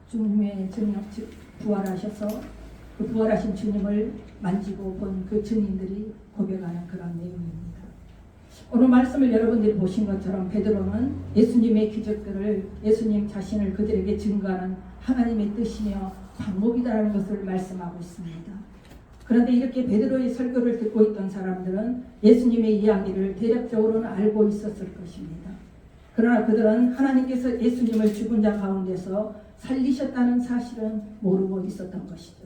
주님의 저녁 부활하셔서 그 부활하신 주님을 만지고 본 그 증인들이 고백하는 그런 내용입니다. 오늘 말씀을 여러분들이 보신 것처럼 베드로는 예수님의 기적들을 예수님 자신을 그들에게 증거하는 하나님의 뜻이며 방법이다라는 것을 말씀하고 있습니다. 그런데 이렇게 베드로의 설교를 듣고 있던 사람들은 예수님의 이야기를 대략적으로는 알고 있었을 것입니다. 그러나 그들은 하나님께서 예수님을 죽은 자 가운데서 살리셨다는 사실은 모르고 있었던 것이죠.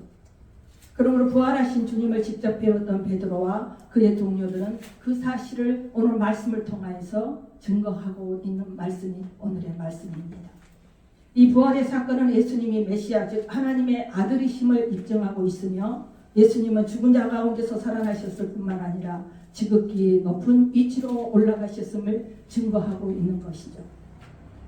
그러므로 부활하신 주님을 직접 배웠던 베드로와 그의 동료들은 그 사실을 오늘 말씀을 통하여서 증거하고 있는 말씀이 오늘의 말씀입니다. 이 부활의 사건은 예수님이 메시아 즉 하나님의 아들이심을 입증하고 있으며 예수님은 죽은 자 가운데서 살아나셨을 뿐만 아니라 지극히 높은 위치로 올라가셨음을 증거하고 있는 것이죠.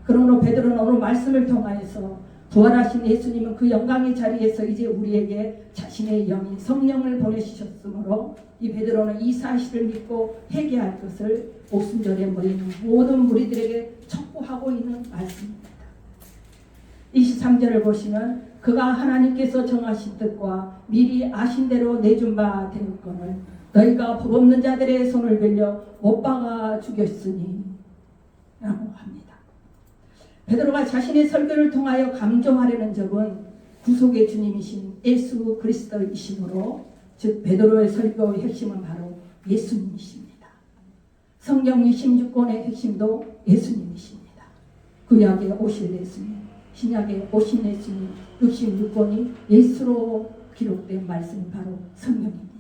그러므로 베드로는 오늘 말씀을 통하여서 부활하신 예수님은 그 영광의 자리에서 이제 우리에게 자신의 영인 성령을 보내주셨으므로 이 베드로는 이 사실을 믿고 회개할 것을 오순절에 모이는 모든 무리들에게 촉구하고 있는 말씀입니다. 23절을 보시면 그가 하나님께서 정하신 뜻과 미리 아신 대로 내준 바 되었거늘 너희가 법 없는 자들의 손을 빌려 못 박아 죽였으니 라고 합니다. 베드로가 자신의 설교를 통하여 강조하려는 적은 구속의 주님이신 예수 그리스도이시므로 즉 베드로의 설교의 핵심은 바로 예수님이십니다. 성경 66권의 핵심도 예수님이십니다. 구약에 오실 예수님, 신약에 오신 예수님 66권이 예수로 기록된 말씀이 바로 성경입니다.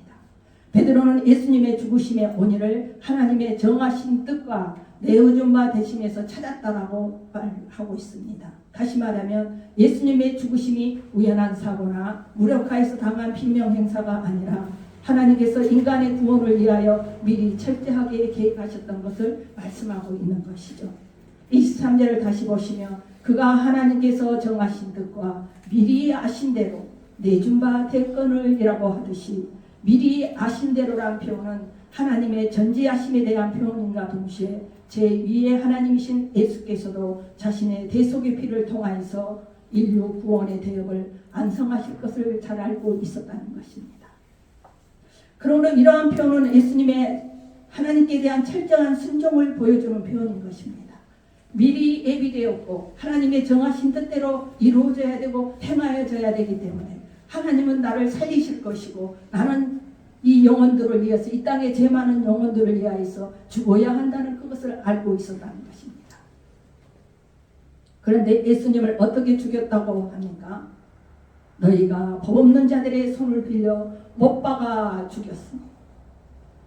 베드로는 예수님의 죽으심의 원인을 하나님의 정하신 뜻과 내어준 바 되심에서 찾았다라고 말하고 있습니다. 다시 말하면 예수님의 죽으심이 우연한 사고나 무력화해서 당한 빈명 행사가 아니라 하나님께서 인간의 구원을 위하여 미리 철저하게 계획하셨던 것을 말씀하고 있는 것이죠. 23절을 다시 보시면 그가 하나님께서 정하신 뜻과 미리 아신 대로 내준 바 됐거늘 이라고 하듯이 미리 아신 대로란 표현은 하나님의 전지하심에 대한 표현인가 동시에 제2의 하나님이신 예수께서도 자신의 대속의 피를 통하여서 인류 구원의 대업을 완성하실 것을 잘 알고 있었다는 것입니다. 그러므로 이러한 표현은 예수님의 하나님께 대한 철저한 순종을 보여주는 표현인 것입니다. 미리 예비되었고 하나님의 정하신 뜻대로 이루어져야 되고 행하여져야 되기 때문에 하나님은 나를 살리실 것이고 나는 이 영혼들을 위해서 이 땅에 죄 많은 영혼들을 위하여서 죽어야 한다는 그것을 알고 있었다는 것입니다. 그런데 예수님을 어떻게 죽였다고 합니까? 너희가 법 없는 자들의 손을 빌려 못 박아 죽였으니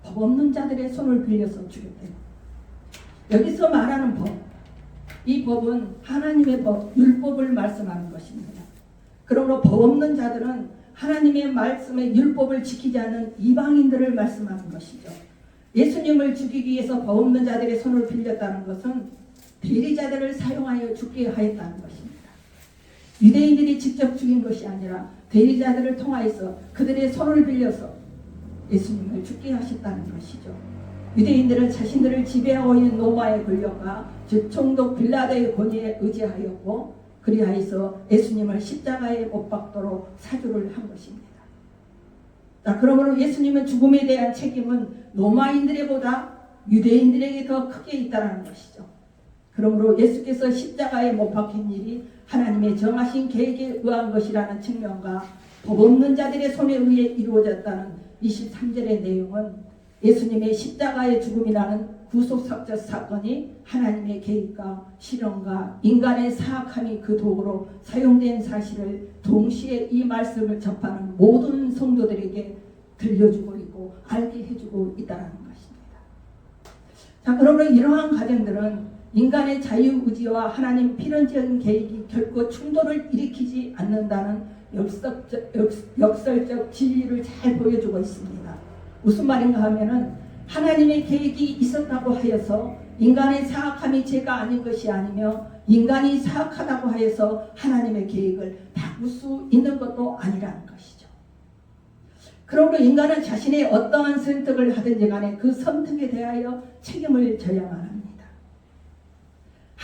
법 없는 자들의 손을 빌려서 죽였대요. 여기서 말하는 법, 이 법은 하나님의 법, 율법을 말씀하는 것입니다. 그러므로 법 없는 자들은 하나님의 말씀의 율법을 지키지 않는 이방인들을 말씀하는 것이죠. 예수님을 죽이기 위해서 법 없는 자들의 손을 빌렸다는 것은 대리자들을 사용하여 죽게 하였다는 것입니다. 유대인들이 직접 죽인 것이 아니라 대리자들을 통하여서 그들의 손을 빌려서 예수님을 죽게 하셨다는 것이죠. 유대인들은 자신들을 지배하고 있는 로마의 권력과 즉 총독 빌라도의 권위에 의지하였고 그리하여서 예수님을 십자가에 못 박도록 사주를 한 것입니다. 자, 그러므로 예수님은 죽음에 대한 책임은 로마인들보다 유대인들에게 더 크게 있다는 것이죠. 그러므로 예수께서 십자가에 못 박힌 일이 하나님의 정하신 계획에 의한 것이라는 측면과 법 없는 자들의 손에 의해 이루어졌다는 23절의 내용은 예수님의 십자가의 죽음이라는 구속사적 사건이 하나님의 계획과 실현과 인간의 사악함이 그 도구로 사용된 사실을 동시에 이 말씀을 접하는 모든 성도들에게 들려주고 있고 알게 해주고 있다는 것입니다. 자, 그러므로 이러한 과정들은 인간의 자유의지와 하나님 필연적인 계획이 결코 충돌을 일으키지 않는다는 역설적 진리를 잘 보여주고 있습니다. 무슨 말인가 하면은 하나님의 계획이 있었다고 하여서 인간의 사악함이 죄가 아닌 것이 아니며 인간이 사악하다고 하여서 하나님의 계획을 바꿀 수 있는 것도 아니라는 것이죠. 그러므로 인간은 자신의 어떠한 선택을 하든지 간에 그 선택에 대하여 책임을 져야만 합니다.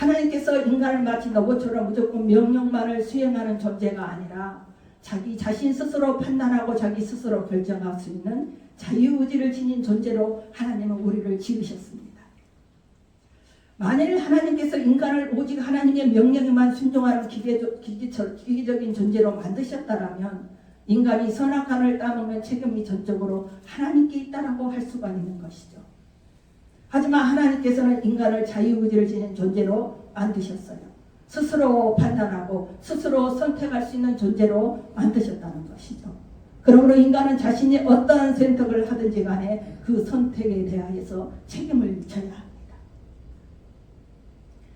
하나님께서 인간을 마치 로봇처럼 무조건 명령만을 수행하는 존재가 아니라 자기 자신 스스로 판단하고 자기 스스로 결정할 수 있는 자유의지를 지닌 존재로 하나님은 우리를 지으셨습니다. 만일 하나님께서 인간을 오직 하나님의 명령에만 순종하는 기계적인 존재로 만드셨다면 인간이 선악과를 따먹는 책임이 전적으로 하나님께 있다라고 할 수가 있는 것이죠. 하지만 하나님께서는 인간을 자유의지를 지닌 존재로 만드셨어요. 스스로 판단하고 스스로 선택할 수 있는 존재로 만드셨다는 것이죠. 그러므로 인간은 자신이 어떠한 선택을 하든지 간에 그 선택에 대하여서 책임을 져야 합니다.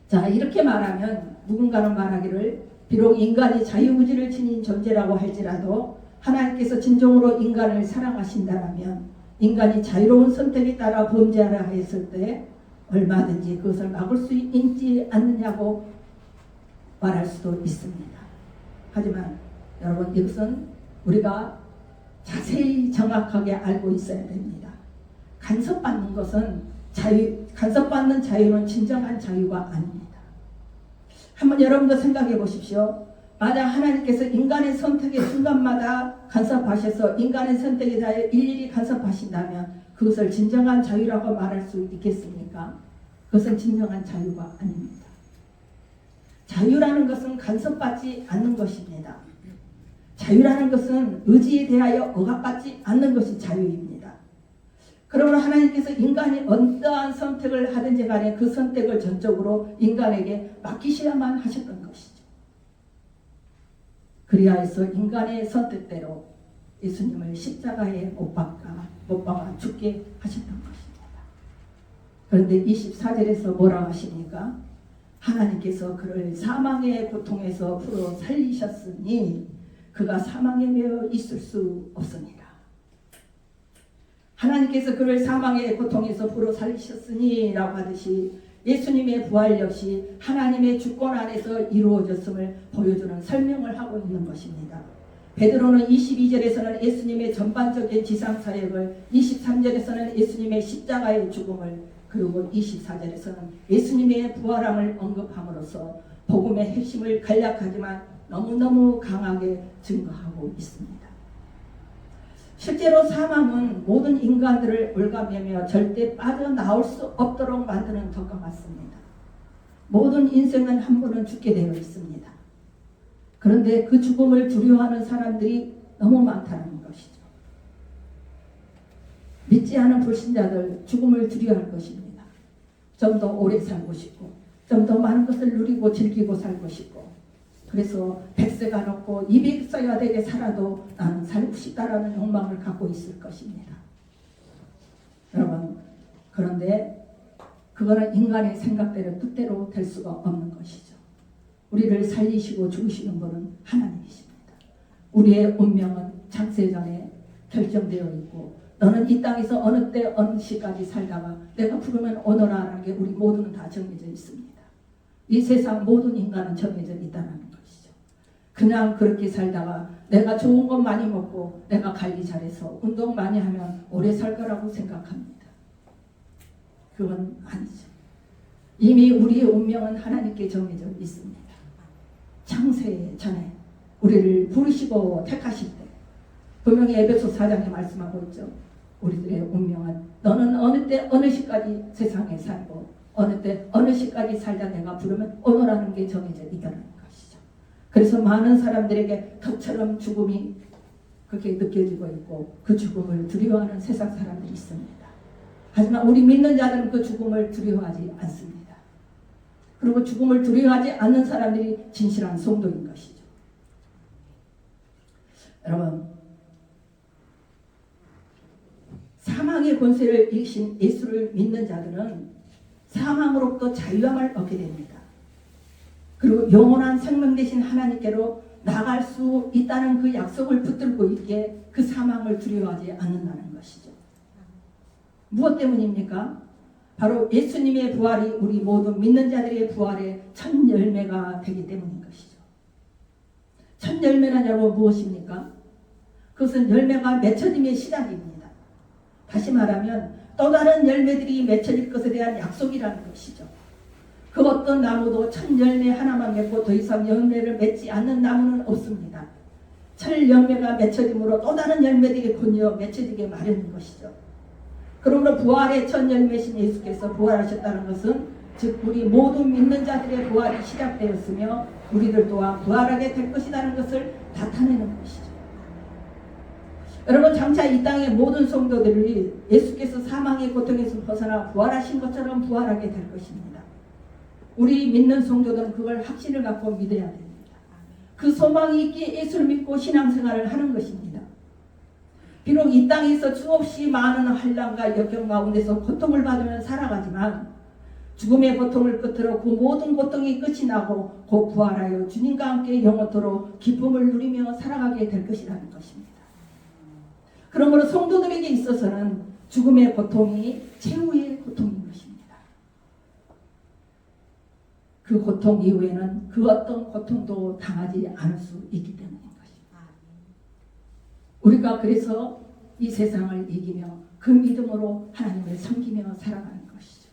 자, 이렇게 말하면 누군가는 말하기를 비록 인간이 자유의지를 지닌 존재라고 할지라도 하나님께서 진정으로 인간을 사랑하신다면 인간이 자유로운 선택에 따라 범죄하라 했을 때 얼마든지 그것을 막을 수 있지 않느냐고 말할 수도 있습니다. 하지만 여러분, 이것은 우리가 자세히 정확하게 알고 있어야 됩니다. 간섭받는 것은 간섭받는 자유는 진정한 자유가 아닙니다. 한번 여러분도 생각해 보십시오. 만약 하나님께서 인간의 선택의 순간마다 간섭하셔서 인간의 선택에 대하여 일일이 간섭하신다면 그것을 진정한 자유라고 말할 수 있겠습니까? 그것은 진정한 자유가 아닙니다. 자유라는 것은 간섭받지 않는 것입니다. 자유라는 것은 의지에 대하여 억압받지 않는 것이 자유입니다. 그러므로 하나님께서 인간이 어떠한 선택을 하든지 간에 그 선택을 전적으로 인간에게 맡기셔야만 하셨던 것이죠. 그리하여서 인간의 선택대로 예수님을 십자가에 못 박아 죽게 하셨던 것입니다. 그런데 24절에서 뭐라 하십니까? 하나님께서 그를 사망의 고통에서 풀어 살리셨으니 그가 사망에 매여 있을 수 없습니다. 하나님께서 그를 사망의 고통에서 풀어 살리셨으니 라고 하듯이 예수님의 부활 역시 하나님의 주권 안에서 이루어졌음을 보여주는 설명을 하고 있는 것입니다. 베드로는 22절에서는 예수님의 전반적인 지상사역을, 23절에서는 예수님의 십자가의 죽음을, 그리고 24절에서는 예수님의 부활함을 언급함으로써 복음의 핵심을 간략하지만 너무너무 강하게 증거하고 있습니다. 실제로 사망은 모든 인간들을 올가매며 절대 빠져나올 수 없도록 만드는 덫과 같습니다. 모든 인생은 한 번은 죽게 되어 있습니다. 그런데 그 죽음을 두려워하는 사람들이 너무 많다는 것이죠. 믿지 않은 불신자들 죽음을 두려워할 것입니다. 좀 더 오래 살고 싶고 좀 더 많은 것을 누리고 즐기고 살고 싶고 그래서 100세가 넘고 200세가 되게 살아도 나는 살고 싶다라는 욕망을 갖고 있을 것입니다. 여러분, 그런데 그거는 인간의 생각대로 뜻대로 될 수가 없는 것이죠. 우리를 살리시고 죽으시는 분은 하나님이십니다. 우리의 운명은 창세전에 결정되어 있고 너는 이 땅에서 어느 때 어느 시까지 살다가 내가 부르면 오너라라는 게 우리 모두는 다 정해져 있습니다. 이 세상 모든 인간은 정해져 있다는 것이죠. 그냥 그렇게 살다가 내가 좋은 것 많이 먹고 내가 관리 잘해서 운동 많이 하면 오래 살 거라고 생각합니다. 그건 아니죠. 이미 우리의 운명은 하나님께 정해져 있습니다. 창세 전에 우리를 부르시고 택하실 때 분명히 에베소 4장에 말씀하고 있죠. 우리들의 운명은 너는 어느 때 어느 시까지 세상에 살고 어느 때 어느 시까지 살다 내가 부르면 오너라는 게 정해져 있다는 것이죠. 그래서 많은 사람들에게 덫처럼 죽음이 그렇게 느껴지고 있고 그 죽음을 두려워하는 세상 사람들이 있습니다. 하지만 우리 믿는 자들은 그 죽음을 두려워하지 않습니다. 그리고 죽음을 두려워하지 않는 사람들이 진실한 성도인 것이죠. 여러분, 사망의 권세를 이기신 예수를 믿는 자들은 사망으로부터 자유함을 얻게 됩니다. 그리고 영원한 생명 되신 하나님께로 나갈 수 있다는 그 약속을 붙들고 있기에 그 사망을 두려워하지 않는다는 것이죠. 무엇 때문입니까? 바로 예수님의 부활이 우리 모든 믿는 자들의 부활의 첫 열매가 되기 때문인 것이죠. 첫 열매란 여러분 무엇입니까? 그것은 열매가 맺혀짐의 시작입니다. 다시 말하면 또 다른 열매들이 맺혀질 것에 대한 약속이라는 것이죠. 그 어떤 나무도 첫 열매 하나만 맺고 더 이상 열매를 맺지 않는 나무는 없습니다. 첫 열매가 맺혀짐으로 또 다른 열매들이 곧이어 맺혀지게 마련인 것이죠. 그러므로 부활의 첫 열매신 예수께서 부활하셨다는 것은 즉 우리 모든 믿는 자들의 부활이 시작되었으며 우리들 또한 부활하게 될 것이라는 것을 나타내는 것이죠. 여러분, 장차 이 땅의 모든 성도들이 예수께서 사망의 고통에서 벗어나 부활하신 것처럼 부활하게 될 것입니다. 우리 믿는 성도들은 그걸 확신을 갖고 믿어야 됩니다. 그 소망이 있기에 예수를 믿고 신앙생활을 하는 것입니다. 비록 이 땅에서 수없이 많은 환난과 역경 가운데서 고통을 받으며 살아가지만 죽음의 고통을 끝으로 그 모든 고통이 끝이 나고 곧 부활하여 주님과 함께 영원토록 기쁨을 누리며 살아가게 될 것이라는 것입니다. 그러므로 성도들에게 있어서는 죽음의 고통이 최후의 고통인 것입니다. 그 고통 이후에는 그 어떤 고통도 당하지 않을 수 있기 때문인 것입니다. 우리가 그래서 이 세상을 이기며 그 믿음으로 하나님을 섬기며 살아가는 것이죠.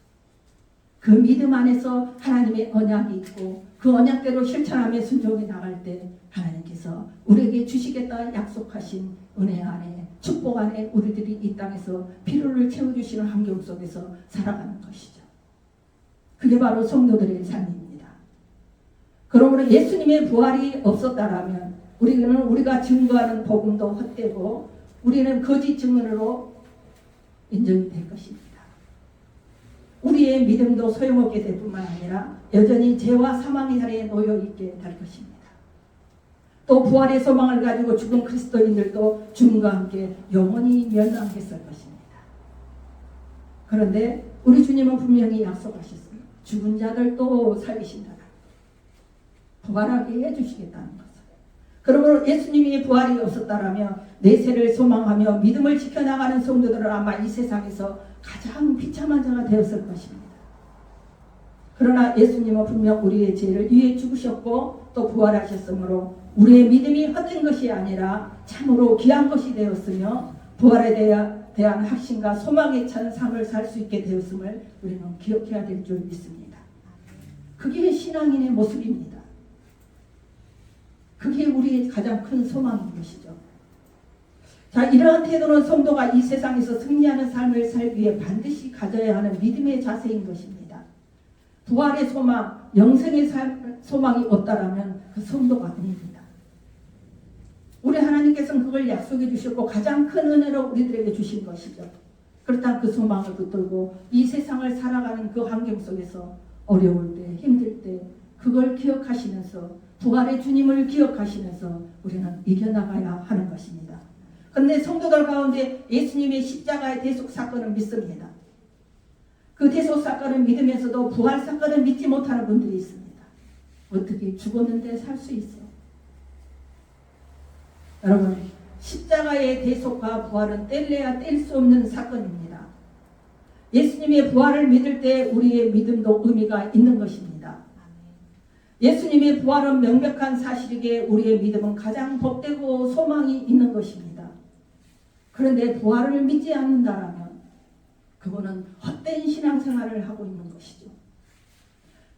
그 믿음 안에서 하나님의 언약이 있고 그 언약대로 실천하며 순종해 나갈 때 하나님께서 우리에게 주시겠다 약속하신 은혜 안에 축복 안에 우리들이 이 땅에서 필요를 채워주시는 환경 속에서 살아가는 것이죠. 그게 바로 성도들의 삶입니다. 그러므로 예수님의 부활이 없었다라면 우리가 증거하는 복음도 헛되고 우리는 거짓 증언으로 인정이 될 것입니다. 우리의 믿음도 소용없게 될 뿐만 아니라 여전히 죄와 사망의 아래에 놓여 있게 될 것입니다. 또 부활의 소망을 가지고 죽은 그리스도인들도 주님과 함께 영원히 멸망했을 것입니다. 그런데 우리 주님은 분명히 약속하셨어요. 죽은 자들도 살리신다. 부활하게 해주시겠다는 것을. 그러므로 예수님이 부활이 없었다라면 내세를 소망하며 믿음을 지켜나가는 성도들은 아마 이 세상에서 가장 비참한 자가 되었을 것입니다. 그러나 예수님은 분명 우리의 죄를 위해 죽으셨고 또 부활하셨으므로 우리의 믿음이 헛된 것이 아니라 참으로 귀한 것이 되었으며 부활에 대한 확신과 소망에 찬 삶을 살 수 있게 되었음을 우리는 기억해야 될 줄 믿습니다. 그게 신앙인의 모습입니다. 그게 우리의 가장 큰 소망인 것이죠. 자, 이러한 태도는 성도가 이 세상에서 승리하는 삶을 살기 위해 반드시 가져야 하는 믿음의 자세인 것입니다. 부활의 소망, 영생의 소망이 없다라면 그 성도가 아닙니다. 우리 하나님께서는 그걸 약속해 주셨고 가장 큰 은혜로 우리들에게 주신 것이죠. 그렇다면 그 소망을 붙들고 이 세상을 살아가는 그 환경 속에서 어려울 때, 힘들 때 그걸 기억하시면서 부활의 주님을 기억하시면서 우리는 이겨나가야 하는 것입니다. 그런데 성도들 가운데 예수님의 십자가의 대속 사건을 믿습니다. 그 대속 사건을 믿으면서도 부활 사건을 믿지 못하는 분들이 있습니다. 어떻게 죽었는데 살 수 있어? 여러분, 십자가의 대속과 부활은 뗄래야 뗄 수 없는 사건입니다. 예수님의 부활을 믿을 때 우리의 믿음도 의미가 있는 것입니다. 예수님의 부활은 명백한 사실이기에 우리의 믿음은 가장 복되고 소망이 있는 것입니다. 그런데 부활을 믿지 않는다라면 그거는 헛된 신앙생활을 하고 있는 것이죠.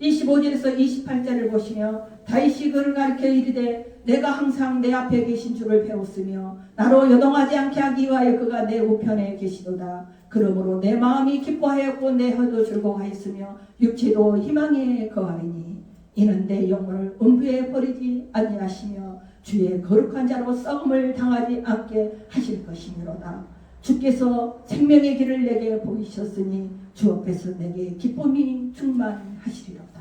25절에서 28절을 보시며 다윗이 그를 가리켜 이르되 내가 항상 내 앞에 계신 줄을 배웠으며 나로 여동하지 않게 하기 위하여 그가 내 우편에 계시도다. 그러므로 내 마음이 기뻐하였고 내 혀도 즐거워하였으며 육체도 희망에 거하리니 이는 내 영혼을 음부에 버리지 아니하시며 주의 거룩한 자로 썩음을 당하지 않게 하실 것이므로다. 주께서 생명의 길을 내게 보이셨으니 주 앞에서 내게 기쁨이 충만하시리로다.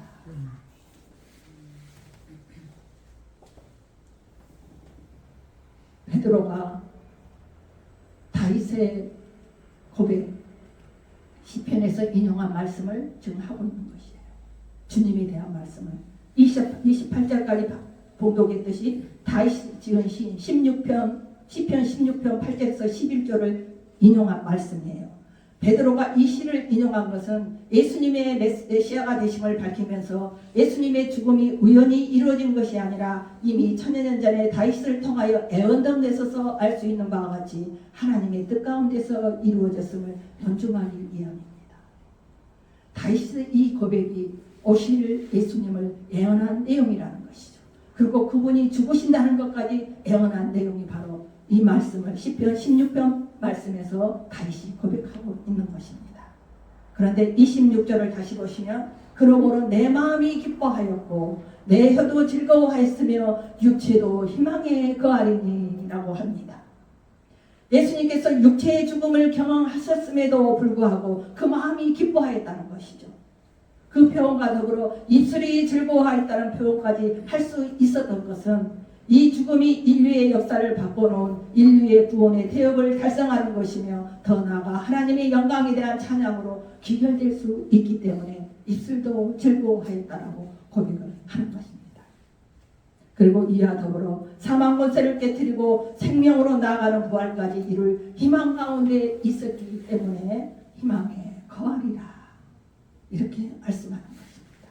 베드로가 다윗의 고백 시편에서 인용한 말씀을 지금 하고 있는 것이에요. 주님에 대한 말씀을 28절까지 봉독했듯이 다윗이 지은 시편 16편 8절에서 11절을 인용한 말씀이에요. 베드로가 이 시를 인용한 것은 예수님의 메시아가 되심을 밝히면서 예수님의 죽음이 우연히 이루어진 것이 아니라 이미 천여년 전에 다윗을 통하여 애언덕내서서 알 수 있는 바와 같이 하나님의 뜻 가운데서 이루어졌음을 연중하기 위함입니다. 다윗의 이 고백이 오실 예수님을 예언한 내용이라는 것이죠. 그리고 그분이 죽으신다는 것까지 예언한 내용이 바로 이 말씀을 시편 16편 말씀에서 다시 고백하고 있는 것입니다. 그런데 26절을 다시 보시면 그러므로 내 마음이 기뻐하였고 내 혀도 즐거워하였으며 육체도 희망에 거하리니 라고 합니다. 예수님께서 육체의 죽음을 경험하셨음에도 불구하고 그 마음이 기뻐하였다는 것이죠. 그 표현과 더불어 입술이 즐거워하였다는 표현까지 할 수 있었던 것은 이 죽음이 인류의 역사를 바꿔놓은 인류의 구원의 대업을 달성하는 것이며 더 나아가 하나님의 영광에 대한 찬양으로 귀결될 수 있기 때문에 입술도 즐거워하였다라고 고백을 하는 것입니다. 그리고 이와 더불어 사망 권세를 깨뜨리고 생명으로 나아가는 부활까지 이룰 희망 가운데 있었기 때문에 희망에 거하리라 이렇게 말씀하는 것입니다.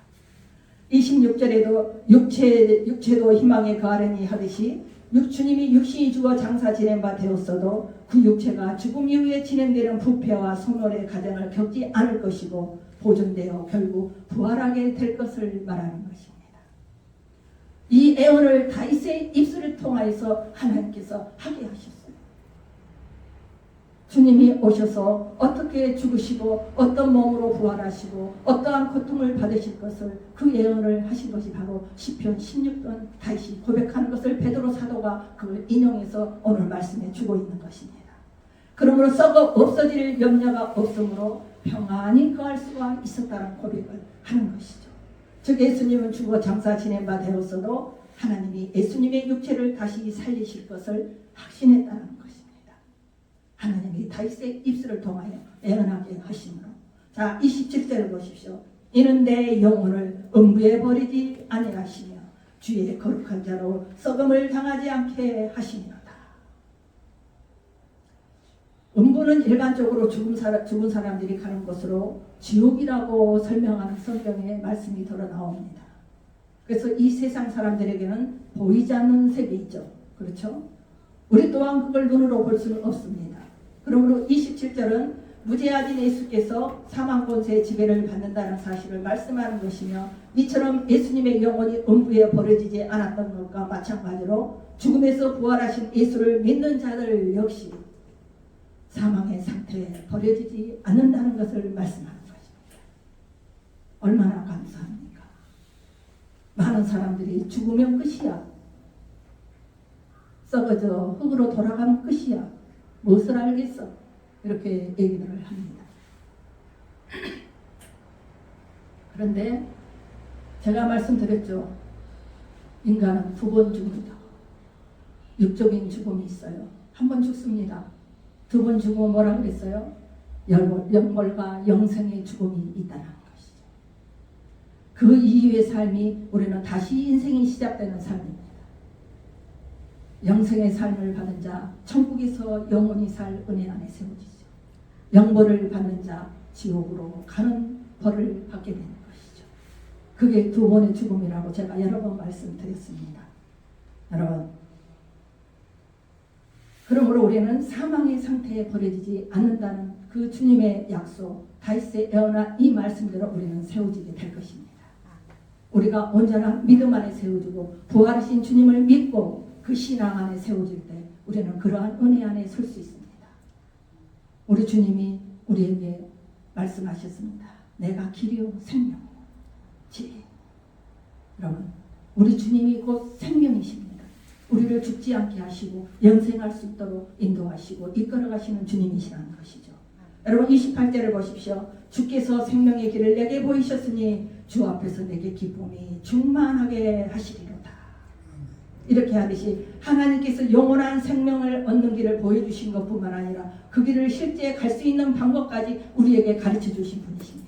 26절에도 육체도 희망에 거하려니 하듯이 주님이 육신이 죽어 장사 지낸 바 되었어도 그 육체가 죽음 이후에 진행되는 부패와 소멸의 과정을 겪지 않을 것이고 보존되어 결국 부활하게 될 것을 말하는 것입니다. 이 예언을 다윗의 입술을 통하여서 하나님께서 하게 하셨어요. 주님이 오셔서 어떻게 죽으시고 어떤 몸으로 부활하시고 어떠한 고통을 받으실 것을 그 예언을 하신 것이 바로 시편 16편 다시 고백하는 것을 베드로 사도가 그걸 인용해서 오늘 말씀에 주고 있는 것입니다. 그러므로 썩어 없어질 염려가 없으므로 평안히 거할 수가 있었다는 고백을 하는 것이죠. 즉 예수님은 죽어 장사 지낸 바 되었어도 하나님이 예수님의 육체를 다시 살리실 것을 확신했다는 것입니다. 하나님이 다윗의 입술을 통하여 예언하게 하시므로 자 27절을 보십시오. 이는 내 영혼을 음부에 버리지 아니하시며 주의 거룩한 자로 썩음을 당하지 않게 하시니로다. 음부는 일반적으로 죽은 사람들이 가는 곳으로 지옥이라고 설명하는 성경의 말씀이 들어 나옵니다. 그래서 이 세상 사람들에게는 보이지 않는 세계이죠. 그렇죠? 우리 또한 그걸 눈으로 볼 수는 없습니다. 그러므로 27절은 무죄하신 예수께서 사망 권세의 지배를 받는다는 사실을 말씀하는 것이며 이처럼 예수님의 영혼이 음부에 버려지지 않았던 것과 마찬가지로 죽음에서 부활하신 예수를 믿는 자들 역시 사망의 상태에 버려지지 않는다는 것을 말씀하는 것입니다. 얼마나 감사합니까? 많은 사람들이 죽으면 끝이야. 썩어져 흙으로 돌아가면 끝이야. 무엇을 알겠어? 이렇게 얘기를 합니다. 그런데 제가 말씀드렸죠. 인간은 두 번 죽는다. 육적인 죽음이 있어요. 한 번 죽습니다. 두 번 죽으면 뭐라 그랬어요? 영월과 영생의 죽음이 있다는 것이죠. 그 이후의 삶이 우리는 다시 인생이 시작되는 삶입니다. 영생의 삶을 받은 자 천국에서 영원히 살 은혜 안에 세워지죠. 영벌을 받는 자 지옥으로 가는 벌을 받게 되는 것이죠. 그게 두 번의 죽음이라고 제가 여러 번 말씀드렸습니다. 여러분, 그러므로 우리는 사망의 상태에 버려지지 않는다는 그 주님의 약속, 다윗의 예언한 이 말씀대로 우리는 세워지게 될 것입니다. 우리가 온전한 믿음 안에 세워지고 부활하신 주님을 믿고 그 신앙 안에 세워질 때 우리는 그러한 은혜 안에 설 수 있습니다. 우리 주님이 우리에게 말씀하셨습니다. 내가 길이요 생명이요 지혜. 여러분, 우리 주님이 곧 생명이십니다. 우리를 죽지 않게 하시고 영생할 수 있도록 인도하시고 이끌어가시는 주님이시라는 것이죠. 여러분 28절을 보십시오. 주께서 생명의 길을 내게 보이셨으니 주 앞에서 내게 기쁨이 충만하게 하시리로다. 이렇게 하듯이 하나님께서 영원한 생명을 얻는 길을 보여주신 것뿐만 아니라 그 길을 실제 갈 수 있는 방법까지 우리에게 가르쳐 주신 분이십니다.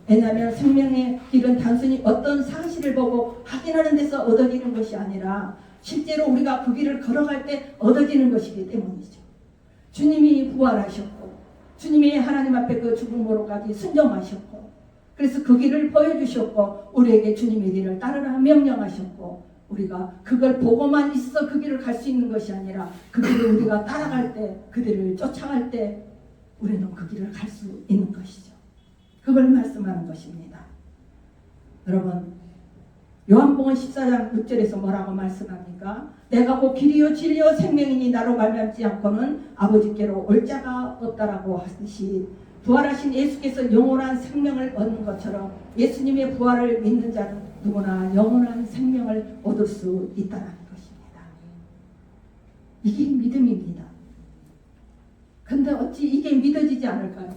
왜냐하면 생명의 길은 단순히 어떤 사실을 보고 확인하는 데서 얻어지는 것이 아니라 실제로 우리가 그 길을 걸어갈 때 얻어지는 것이기 때문이죠. 주님이 부활하셨고 주님이 하나님 앞에 그 죽음으로까지 순종하셨고 그래서 그 길을 보여주셨고 우리에게 주님의 길을 따르라 명령하셨고 우리가 그걸 보고만 있어 그 길을 갈 수 있는 것이 아니라 그 길을 우리가 따라갈 때 그들을 쫓아갈 때 우리는 그 길을 갈 수 있는 것이죠. 그걸 말씀하는 것입니다. 여러분, 요한복음 14장 6절에서 뭐라고 말씀합니까? 내가 곧 길이요 진리요 생명이니 나로 말미암지 않고는 아버지께로 올 자가 없다라고 하듯이 부활하신 예수께서 영원한 생명을 얻는 것처럼 예수님의 부활을 믿는 자는 누구나 영원한 생명을 얻을 수 있다는 것입니다. 이게 믿음입니다. 근데 어찌 이게 믿어지지 않을까요?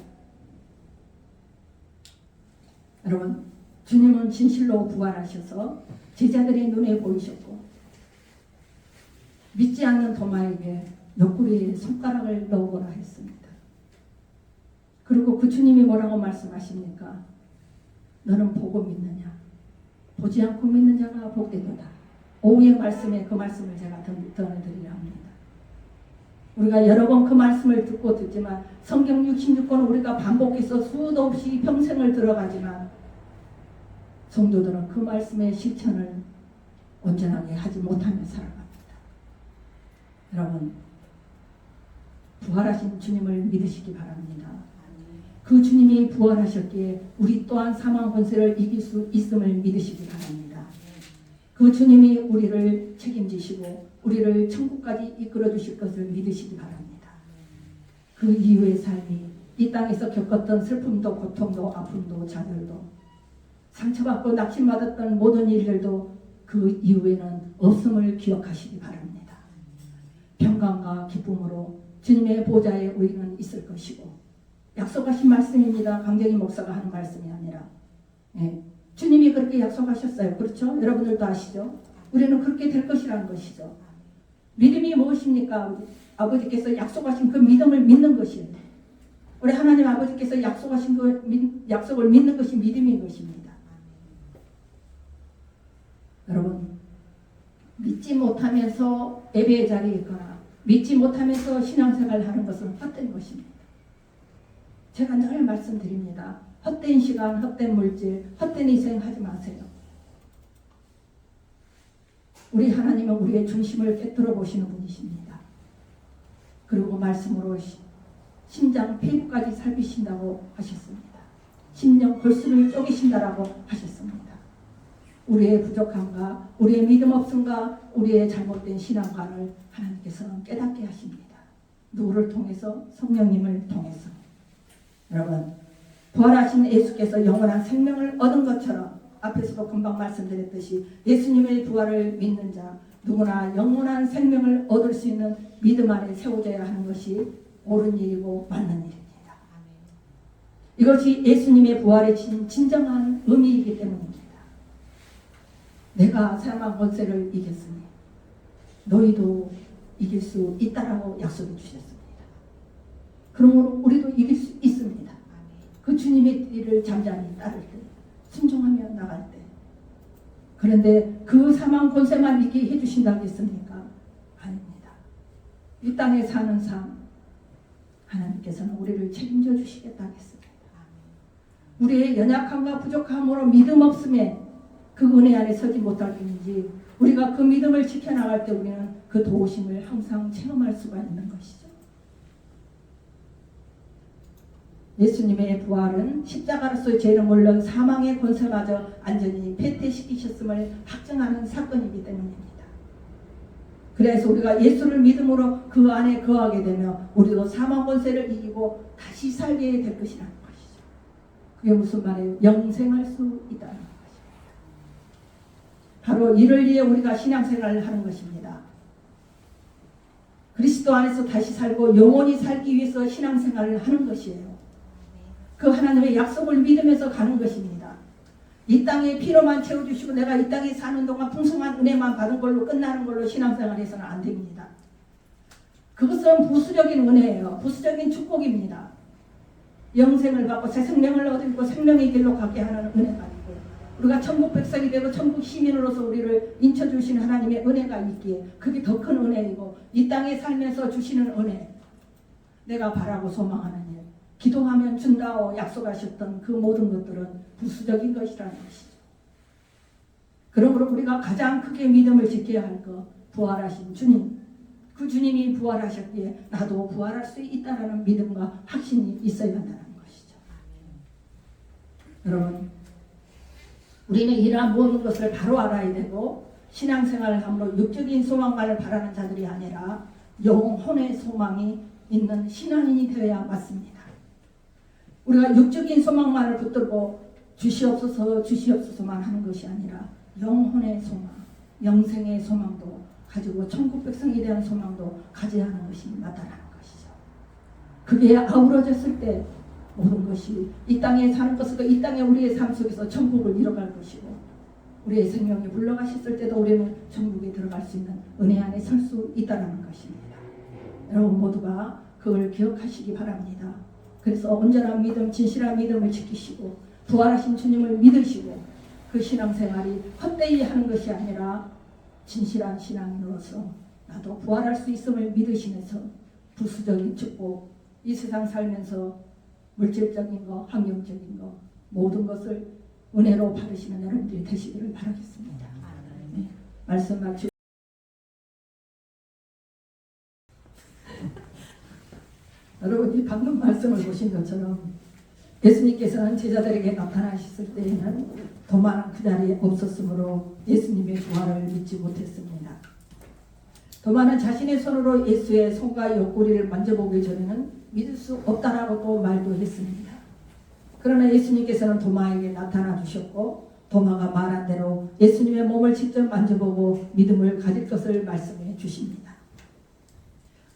여러분, 주님은 진실로 부활하셔서 제자들의 눈에 보이셨고 믿지 않는 도마에게 옆구리에 손가락을 넣어보라 했습니다. 그리고 그 주님이 뭐라고 말씀하십니까? 너는 보고 믿느냐? 보지 않고 믿는 자가 복되도다. 오후의 말씀에 그 말씀을 제가 전해드리려 합니다. 우리가 여러 번 그 말씀을 듣고 듣지만 성경 66권 우리가 반복해서 수도 없이 평생을 들어가지만 성도들은 그 말씀의 실천을 온전하게 하지 못하며 살아갑니다. 여러분, 부활하신 주님을 믿으시기 바랍니다. 그 주님이 부활하셨기에 우리 또한 사망 권세를 이길 수 있음을 믿으시기 바랍니다. 그 주님이 우리를 책임지시고 우리를 천국까지 이끌어 주실 것을 믿으시기 바랍니다. 그 이후의 삶이 이 땅에서 겪었던 슬픔도 고통도 아픔도 좌절도 상처받고 낙심받았던 모든 일들도 그 이후에는 없음을 기억하시기 바랍니다. 평강과 기쁨으로 주님의 보좌에 우리는 있을 것이고 약속하신 말씀입니다. 강정희 목사가 하는 말씀이 아니라 주님이 그렇게 약속하셨어요. 그렇죠? 여러분들도 아시죠? 우리는 그렇게 될 것이라는 것이죠. 믿음이 무엇입니까? 아버지께서 약속하신 그 믿음을 믿는 것이에요. 우리 하나님 아버지께서 약속하신 그 약속을 믿는 것이 믿음인 것입니다. 여러분, 믿지 못하면서 예배의 자리에 있거나 믿지 못하면서 신앙생활을 하는 것은 헛된 것입니다. 제가 늘 말씀드립니다. 헛된 시간, 헛된 물질, 헛된 희생 하지 마세요. 우리 하나님은 우리의 중심을 꿰뚫어 보시는 분이십니다. 그리고 말씀으로 심장, 폐부까지 살피신다고 하셨습니다. 심령, 골수를 쪼개신다라고 하셨습니다. 우리의 부족함과 우리의 믿음 없음과 우리의 잘못된 신앙관을 하나님께서는 깨닫게 하십니다. 누구를 통해서? 성령님을 통해서. 여러분, 부활하신 예수께서 영원한 생명을 얻은 것처럼 앞에서도 금방 말씀드렸듯이 예수님의 부활을 믿는 자 누구나 영원한 생명을 얻을 수 있는 믿음 안에 세워져야 하는 것이 옳은 일이고 맞는 일입니다. 이것이 예수님의 부활의 진정한 의미이기 때문입니다. 내가 사망 권세를 이겼으니 너희도 이길 수 있다라고 약속해 주셨습니다. 그러므로 우리도 이길 수 있습니다. 그 주님의 길을 잠잠히 따를 때, 순종하며 나갈 때. 그런데 그 사망 권세만 있게 해주신다겠습니까? 아닙니다. 이 땅에 사는 삶, 하나님께서는 우리를 책임져 주시겠다 하겠습니다. 우리의 연약함과 부족함으로 믿음 없음에 그 은혜 안에 서지 못할 뿐이지 우리가 그 믿음을 지켜나갈 때 우리는 그 도우심을 항상 체험할 수가 있는 것이죠. 예수님의 부활은 십자가로서의 죄를 물론 사망의 권세마저 완전히 패퇴시키셨음을 확증하는 사건이기 때문입니다. 그래서 우리가 예수를 믿음으로 그 안에 거하게 되면 우리도 사망 권세를 이기고 다시 살게 될 것이라는 것이죠. 그게 무슨 말이에요? 영생할 수 있다는 것입니다. 바로 이를 위해 우리가 신앙생활을 하는 것입니다. 그리스도 안에서 다시 살고 영원히 살기 위해서 신앙생활을 하는 것이에요. 그 하나님의 약속을 믿으면서 가는 것입니다. 이 땅에 피로만 채워주시고 내가 이 땅에 사는 동안 풍성한 은혜만 받은 걸로 끝나는 걸로 신앙생활해서는 안 됩니다. 그것은 부수적인 은혜예요. 부수적인 축복입니다. 영생을 받고 새 생명을 얻고 생명의 길로 가게 하는 은혜가 있고 우리가 천국 백성이 되고 천국 시민으로서 우리를 인쳐주시는 하나님의 은혜가 있기에 그게 더 큰 은혜이고 이 땅에 살면서 주시는 은혜 내가 바라고 소망하는 일 기도하면 준다고 약속하셨던 그 모든 것들은 부수적인 것이라는 것이죠. 그러므로 우리가 가장 크게 믿음을 지켜야 할 것 부활하신 주님 그 주님이 부활하셨기에 나도 부활할 수 있다는 믿음과 확신이 있어야 한다는 것이죠. 여러분 우리는 이러한 모든 것을 바로 알아야 되고 신앙생활을 함으로 육적인 소망만을 바라는 자들이 아니라 영혼의 소망이 있는 신앙인이 되어야 맞습니다. 우리가 육적인 소망만을 붙들고 주시옵소서 주시옵소서만 하는 것이 아니라 영혼의 소망, 영생의 소망도 가지고 천국 백성에 대한 소망도 가져야 하는 것이 나타나는 것이죠. 그게 아우러졌을 때 모든 것이 이 땅에 사는 것과 이 땅에 우리의 삶 속에서 천국을 이뤄갈 것이고 우리의 생명이 불러가셨을 때도 우리는 천국에 들어갈 수 있는 은혜 안에 설 수 있다는 것입니다. 여러분 모두가 그걸 기억하시기 바랍니다. 그래서 온전한 믿음, 진실한 믿음을 지키시고 부활하신 주님을 믿으시고 그 신앙생활이 헛되이 하는 것이 아니라 진실한 신앙인으로서 나도 부활할 수 있음을 믿으시면서 부수적인 축복, 이 세상 살면서 물질적인 거, 환경적인 거 모든 것을 은혜로 받으시는 여러분들이 되시기를 바라겠습니다. 네, 말씀 마치고 여러분이 방금 말씀을 보신 것처럼 예수님께서는 제자들에게 나타나셨을 때에는 도마는 그 자리에 없었으므로 예수님의 부활을 믿지 못했습니다. 도마는 자신의 손으로 예수의 손과 옆구리를 만져보기 전에는 믿을 수 없다라고 또 말도 했습니다. 그러나 예수님께서는 도마에게 나타나 주셨고 도마가 말한 대로 예수님의 몸을 직접 만져보고 믿음을 가질 것을 말씀해 주십니다.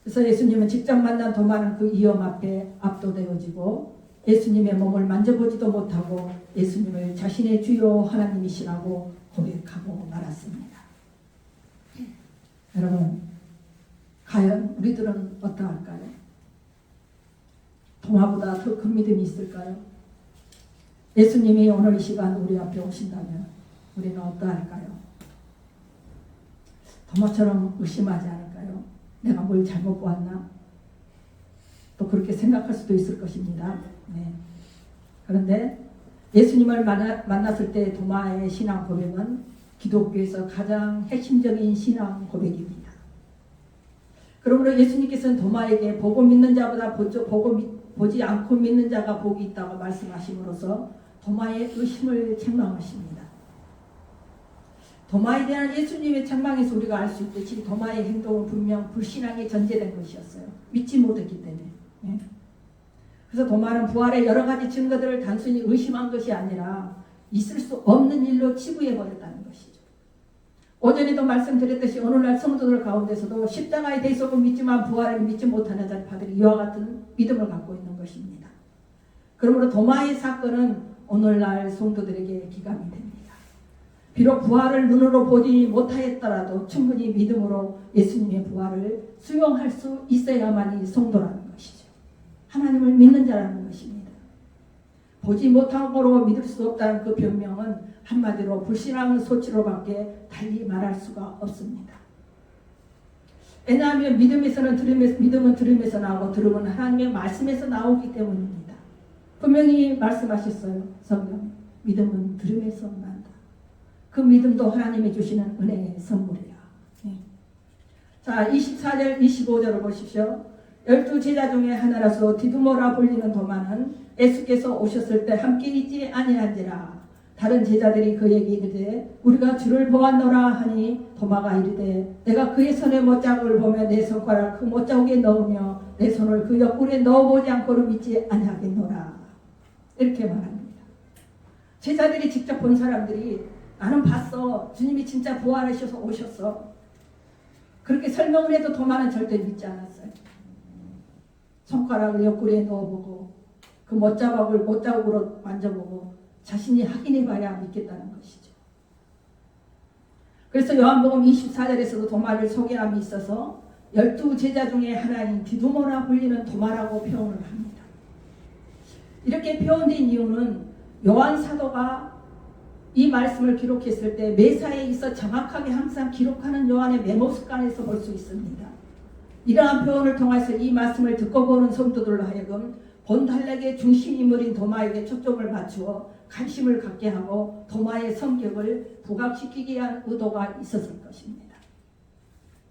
그래서 예수님은 직접 만난 도마는 그 위험 앞에 압도되어지고 예수님의 몸을 만져보지도 못하고 예수님을 자신의 주요 하나님이시라고 고백하고 말았습니다. 여러분, 과연 우리들은 어떠할까요? 도마보다 더 큰 믿음이 있을까요? 예수님이 오늘 이 시간 우리 앞에 오신다면 우리는 어떠할까요? 도마처럼 의심하지 않을까요? 내가 뭘 잘못 보았나? 또 그렇게 생각할 수도 있을 것입니다. 네. 그런데 예수님을 만났을 때 도마의 신앙 고백은 기독교에서 가장 핵심적인 신앙 고백입니다. 그러므로 예수님께서는 도마에게 보고 믿는 자보다 보지 않고 믿는 자가 복이 있다고 말씀하심으로써 도마의 의심을 책망하십니다. 도마에 대한 예수님의 책망에서 우리가 알 수 있듯이 도마의 행동은 분명 불신앙에 전제된 것이었어요. 믿지 못했기 때문에. 네. 그래서 도마는 부활의 여러 가지 증거들을 단순히 의심한 것이 아니라 있을 수 없는 일로 치부해버렸다는 것이죠. 오전에도 말씀드렸듯이 오늘날 성도들 가운데서도 십자가에 대해서도 믿지만 부활을 믿지 못하는 자들이 이와 같은 믿음을 갖고 있는 것입니다. 그러므로 도마의 사건은 오늘날 성도들에게 기감이 됩니다. 비록 부활을 눈으로 보지 못하였더라도 충분히 믿음으로 예수님의 부활을 수용할 수 있어야만이 성도라는 것이죠. 하나님을 믿는 자라는 것입니다. 보지 못함으로 믿을 수 없다는 그 변명은 한마디로 불신앙 소치로밖에 달리 말할 수가 없습니다. 왜냐하면 믿음은 들음에서 나오고 들음은 하나님의 말씀에서 나오기 때문입니다. 분명히 말씀하셨어요. 성경 믿음은 들음에서 난다. 그 믿음도 하나님이 주시는 은혜의 선물이야. 네. 자, 24절 25절을 보십시오. 12제자 중에 하나라서 디두모라 불리는 도마는 예수께서 오셨을 때 함께 있지 아니한지라. 다른 제자들이 그에게 이르되 우리가 주를 보았노라 하니 도마가 이르되 내가 그의 손의 못자국을 보며 내 손가락 그 못자국에 넣으며 내 손을 그 옆구리에 넣어보지 않고는 믿지 아니하겠노라. 이렇게 말합니다. 제자들이 직접 본 사람들이 나는 봤어. 주님이 진짜 부활하셔서 오셨어. 그렇게 설명을 해도 도마는 절대 믿지 않았어요. 손가락을 옆구리에 넣어보고 그 못자국으로 만져보고 자신이 확인해봐야 믿겠다는 것이죠. 그래서 요한복음 24절에서도 도마를 소개함이 있어서 12제자 중에 하나인 디두모라 불리는 도마라고 표현을 합니다. 이렇게 표현된 이유는 요한 사도가 이 말씀을 기록했을 때 매사에 있어 정확하게 항상 기록하는 요한의 메모 습관에서 볼 수 있습니다. 이러한 표현을 통해서 이 말씀을 듣고 보는 성도들로 하여금 본달락의 중심 인물인 도마에게 초점을 맞추어 관심을 갖게 하고 도마의 성격을 부각시키기 위한 의도가 있었을 것입니다.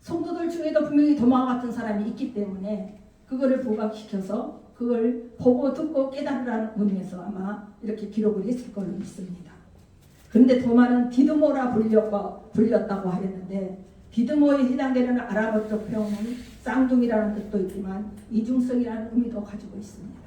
성도들 중에도 분명히 도마와 같은 사람이 있기 때문에 그거를 부각시켜서 그걸 보고 듣고 깨달으라는 의미에서 아마 이렇게 기록을 했을 걸로 믿습니다. 그런데 도마는 디드모라 불렸다고 하였는데 디드모에 해당되는 아람어적 표현은 쌍둥이라는 뜻도 있지만 이중성이라는 의미도 가지고 있습니다.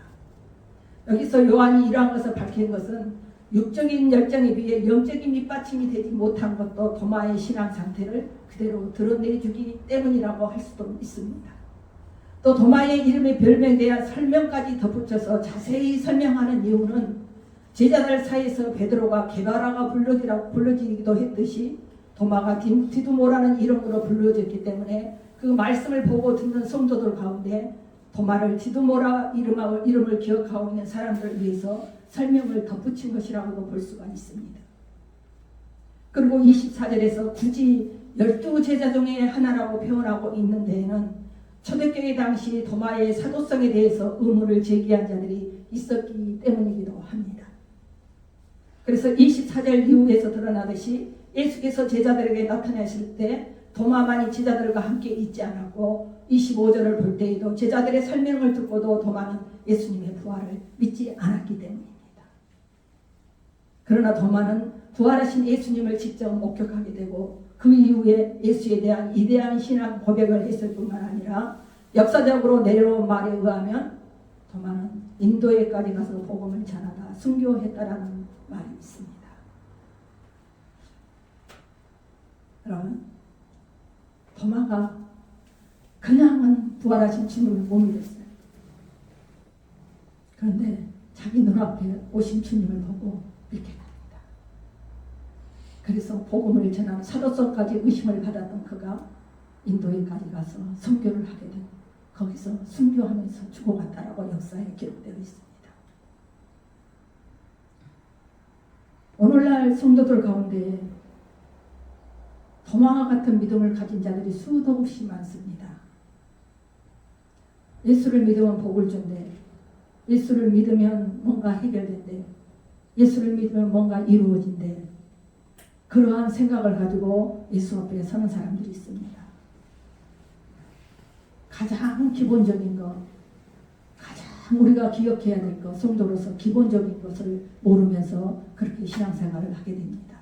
여기서 요한이 이러한 것을 밝힌 것은 육적인 열정에 비해 영적인 밑받침이 되지 못한 것도 도마의 신앙 상태를 그대로 드러내주기 때문이라고 할 수도 있습니다. 또 도마의 이름의 별명에 대한 설명까지 덧붙여서 자세히 설명하는 이유는 제자들 사이에서 베드로가 게바라가 불러지기도 했듯이 도마가 디두모라는 이름으로 불려졌기 때문에 그 말씀을 보고 듣는 성도들 가운데 도마를 디두모라 이름을 기억하고 있는 사람들을 위해서 설명을 덧붙인 것이라고도 볼 수가 있습니다. 그리고 24절에서 굳이 12제자 중에 하나라고 표현하고 있는 데에는 초대교회 당시 도마의 사도성에 대해서 의문을 제기한 자들이 있었기 때문이기도 합니다. 그래서 24절 이후에서 드러나듯이 예수께서 제자들에게 나타나실 때 도마만이 제자들과 함께 있지 않았고 25절을 볼 때에도 제자들의 설명을 듣고도 도마는 예수님의 부활을 믿지 않았기 때문입니다. 그러나 도마는 부활하신 예수님을 직접 목격하게 되고 그 이후에 예수에 대한 위대한 신앙 고백을 했을 뿐만 아니라 역사적으로 내려온 말에 의하면 도마는 인도에까지 가서 복음을 전하다 순교했다라는 말이 있습니다. 여러분, 도마가 그냥은 부활하신 주님을 못 믿었어요. 그런데 자기 눈앞에 오신 주님을 보고 믿게 됩니다. 그래서 복음을 전하는 사도성까지 의심을 받았던 그가 인도에까지 가서 선교를 하게 되고 거기서 순교하면서 죽어갔다라고 역사에 기록되어 있습니다. 오늘날 성도들 가운데 도마와 같은 믿음을 가진 자들이 수도 없이 많습니다. 예수를 믿으면 복을 준대. 예수를 믿으면 뭔가 해결된대. 예수를 믿으면 뭔가 이루어진대. 그러한 생각을 가지고 예수 앞에 서는 사람들이 있습니다. 가장 기본적인 것, 가장 우리가 기억해야 될 것, 성도로서 기본적인 것을 모르면서 그렇게 신앙생활을 하게 됩니다.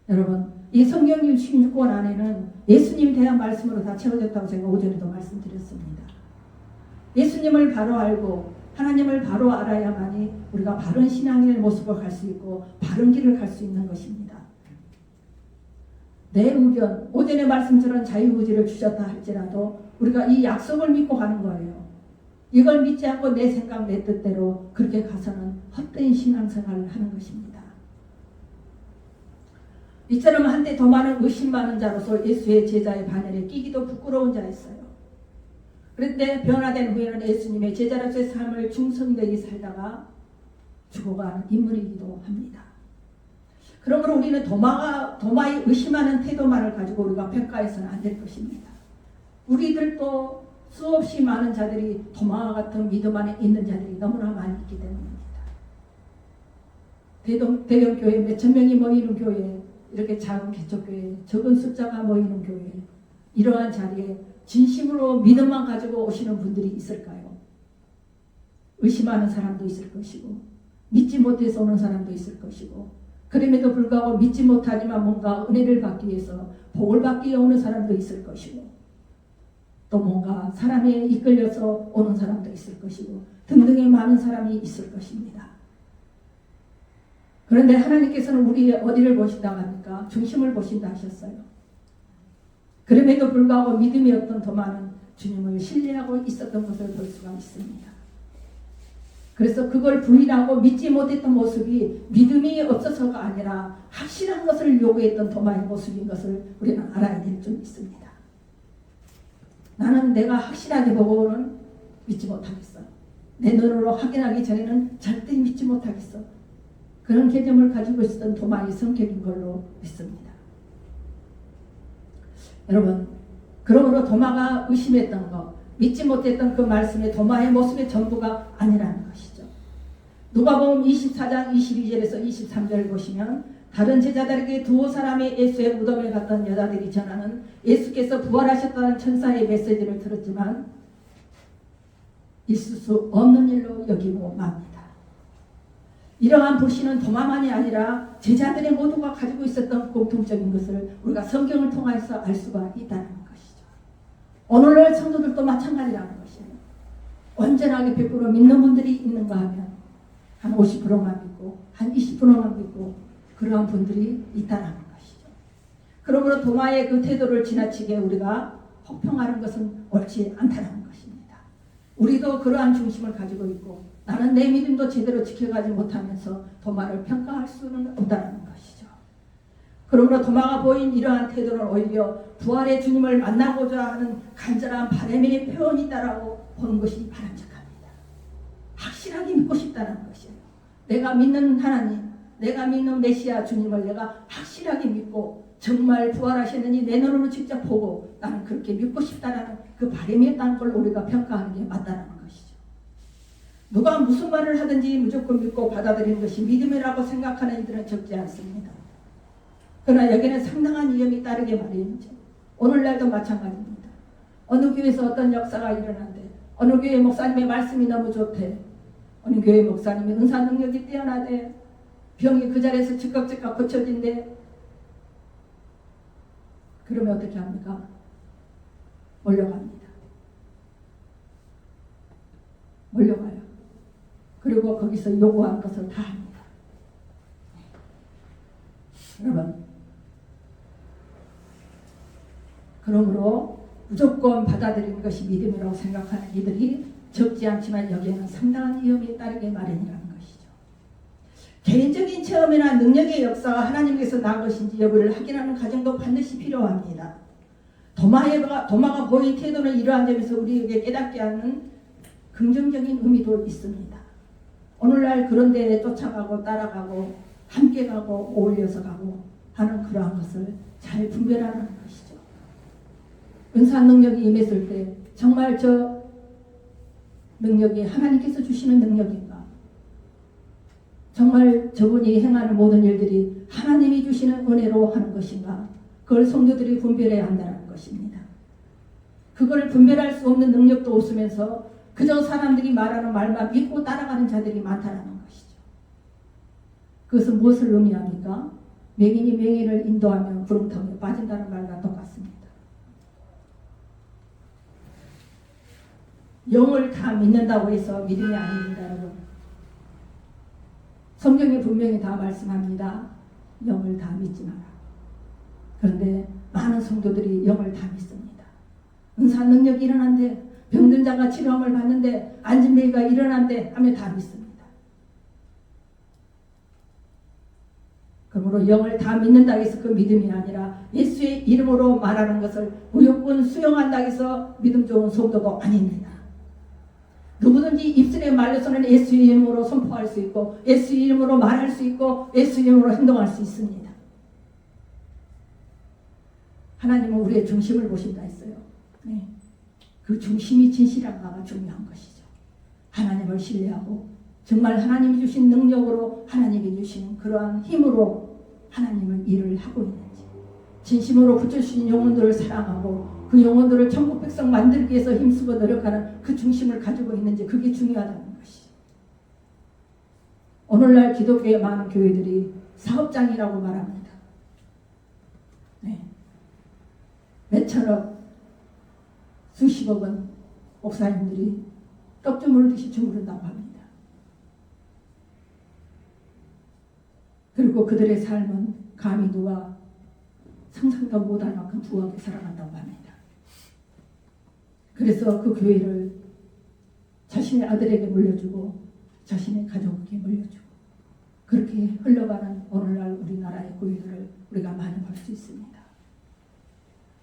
여러분, 이 성경 66권 안에는 예수님에 대한 말씀으로 다 채워졌다고 제가 오전에도 말씀드렸습니다. 예수님을 바로 알고 하나님을 바로 알아야만이 우리가 바른 신앙의 모습을 갈 수 있고 바른 길을 갈 수 있는 것입니다. 내 의견, 오전에 말씀처럼 자유의지를 주셨다 할지라도 우리가 이 약속을 믿고 가는 거예요. 이걸 믿지 않고 내 생각, 내 뜻대로 그렇게 가서는 헛된 신앙생활을 하는 것입니다. 이처럼 한때 더 많은 의심 많은 자로서 예수의 제자의 반열에 끼기도 부끄러운 자였어요. 그런데 변화된 후에는 예수님의 제자로서의 삶을 충성되게 살다가 죽어가는 인물이기도 합니다. 그러므로 우리는 도마의 의심하는 태도만을 가지고 우리가 평가해서는 안 될 것입니다. 우리들도 수없이 많은 자들이 도마와 같은 믿음 안에 있는 자들이 너무나 많이 있기 때문입니다. 대형 교회 몇천 명이 모이는 교회, 이렇게 작은 개척교회, 적은 숫자가 모이는 교회, 이러한 자리에 진심으로 믿음만 가지고 오시는 분들이 있을까요? 의심하는 사람도 있을 것이고 믿지 못해서 오는 사람도 있을 것이고 그럼에도 불구하고 믿지 못하지만 뭔가 은혜를 받기 위해서 복을 받기 위해 오는 사람도 있을 것이고 또 뭔가 사람에 이끌려서 오는 사람도 있을 것이고 등등의 많은 사람이 있을 것입니다. 그런데 하나님께서는 우리의 어디를 보신다고 합니까? 중심을 보신다 하셨어요. 그럼에도 불구하고 믿음이 없던 도마는 주님을 신뢰하고 있었던 것을 볼 수가 있습니다. 그래서 그걸 부인하고 믿지 못했던 모습이 믿음이 없어서가 아니라 확실한 것을 요구했던 도마의 모습인 것을 우리는 알아야 될 줄 있습니다. 나는 내가 확실하게 보고는 믿지 못하겠어. 내 눈으로 확인하기 전에는 절대 믿지 못하겠어. 그런 개념을 가지고 있었던 도마의 성격인 걸로 믿습니다. 여러분, 그러므로 도마가 의심했던 것, 믿지 못했던 그 말씀의 도마의 모습의 전부가 아니라는 것이죠. 누가복음 24장 22절에서 23절을 보시면 다른 제자들에게 두어 사람의 예수의 무덤에 갔던 여자들이 전하는 예수께서 부활하셨다는 천사의 메시지를 들었지만 있을 수 없는 일로 여기고 맙니다. 이러한 불신은 도마만이 아니라 제자들의 모두가 가지고 있었던 공통적인 것을 우리가 성경을 통해서 알 수가 있다는 것이죠. 오늘날 성도들도 마찬가지라는 것이에요. 온전하게 100% 믿는 분들이 있는가 하면 한 50%만 믿고 한 20%만 믿고 그러한 분들이 있다는 것이죠. 그러므로 도마의 그 태도를 지나치게 우리가 혹평하는 것은 옳지 않다는 것입니다. 우리도 그러한 중심을 가지고 있고 나는 내 믿음도 제대로 지켜가지 못하면서 도마를 평가할 수는 없다는 것이죠. 그러므로 도마가 보인 이러한 태도는 오히려 부활의 주님을 만나고자 하는 간절한 바람의 표현이다라고 보는 것이 바람직합니다. 확실하게 믿고 싶다는 것이에요. 내가 믿는 하나님, 내가 믿는 메시아 주님을 내가 확실하게 믿고 정말 부활하셨느니 내 눈으로 직접 보고 나는 그렇게 믿고 싶다는 그 바람이었다는 걸 우리가 평가하는 게 맞다는 것이죠. 누가 무슨 말을 하든지 무조건 믿고 받아들이는 것이 믿음이라고 생각하는 이들은 적지 않습니다. 그러나 여기는 상당한 위험이 따르게 말이죠. 오늘날도 마찬가지입니다. 어느 교회에서 어떤 역사가 일어난대. 어느 교회 목사님의 말씀이 너무 좋대. 어느 교회 목사님의 은사 능력이 뛰어나대. 병이 그 자리에서 즉각 고쳐진대. 그러면 어떻게 합니까? 몰려갑니다. 몰려가요. 그리고 거기서 요구한 것을 다 합니다. 여러분, 그러므로 무조건 받아들이는 것이 믿음이라고 생각하는 이들이 적지 않지만 여기에는 상당한 위험이 따르게 마련이라는 것이죠. 개인적인 체험이나 능력의 역사가 하나님께서 난 것인지 여부를 확인하는 과정도 반드시 필요합니다. 도마가 보인 태도는 이러한 점에서 우리에게 깨닫게 하는 긍정적인 의미도 있습니다. 오늘날 그런 데에 쫓아가고 따라가고 함께 가고 어울려서 가고 하는 그러한 것을 잘 분별하는 것이죠. 은사 능력이 임했을 때 정말 저 능력이 하나님께서 주시는 능력인가? 정말 저분이 행하는 모든 일들이 하나님이 주시는 은혜로 하는 것인가? 그걸 성도들이 분별해야 한다는 것입니다. 그걸 분별할 수 없는 능력도 없으면서 그저 사람들이 말하는 말만 믿고 따라가는 자들이 많다는 것이죠. 그것은 무엇을 의미합니까? 맹인이 맹인을 인도하면 구름통에 빠진다는 말과 똑같습니다. 영을 다 믿는다고 해서 믿음이 아닙니다, 여러분. 성경에 분명히 다 말씀합니다. 영을 다 믿지 마라. 그런데 많은 성도들이 영을 다 믿습니다. 은사 능력이 일어난대, 병든 자가 치료함을 받는데, 앉은 매가 일어난대 하면 다 믿습니다. 그러므로 영을 다 믿는다고 해서 그 믿음이 아니라 예수의 이름으로 말하는 것을 무조건 수용한다고 해서 믿음 좋은 성도도 아닙니다. 누구든지 입술에 말려서는 예수의 이름으로 선포할 수 있고 예수의 이름으로 말할 수 있고 예수의 이름으로 행동할 수 있습니다. 하나님은 우리의 중심을 보신다 했어요. 네. 그 중심이 진실한가가 중요한 것이죠. 하나님을 신뢰하고 정말 하나님이 주신 능력으로 하나님이 주신 그러한 힘으로 하나님은 일을 하고 있는지 진심으로 붙여주신 영혼들을 사랑하고 그 영혼들을 천국 백성 만들기 위해서 힘쓰고 노력하는 그 중심을 가지고 있는지 그게 중요하다는 것이죠. 오늘날 기독교의 많은 교회들이 사업장이라고 말합니다. 네. 몇천억, 수십억은 목사님들이 떡 주무르듯이 주무른다고 합니다. 그리고 그들의 삶은 감히 누가 상상도 못할 만큼 부하게 살아간다고 합니다. 그래서 그 교회를 자신의 아들에게 물려주고 자신의 가족에게 물려주고 그렇게 흘러가는 오늘날 우리나라의 교회들을 우리가 많이 볼 수 있습니다.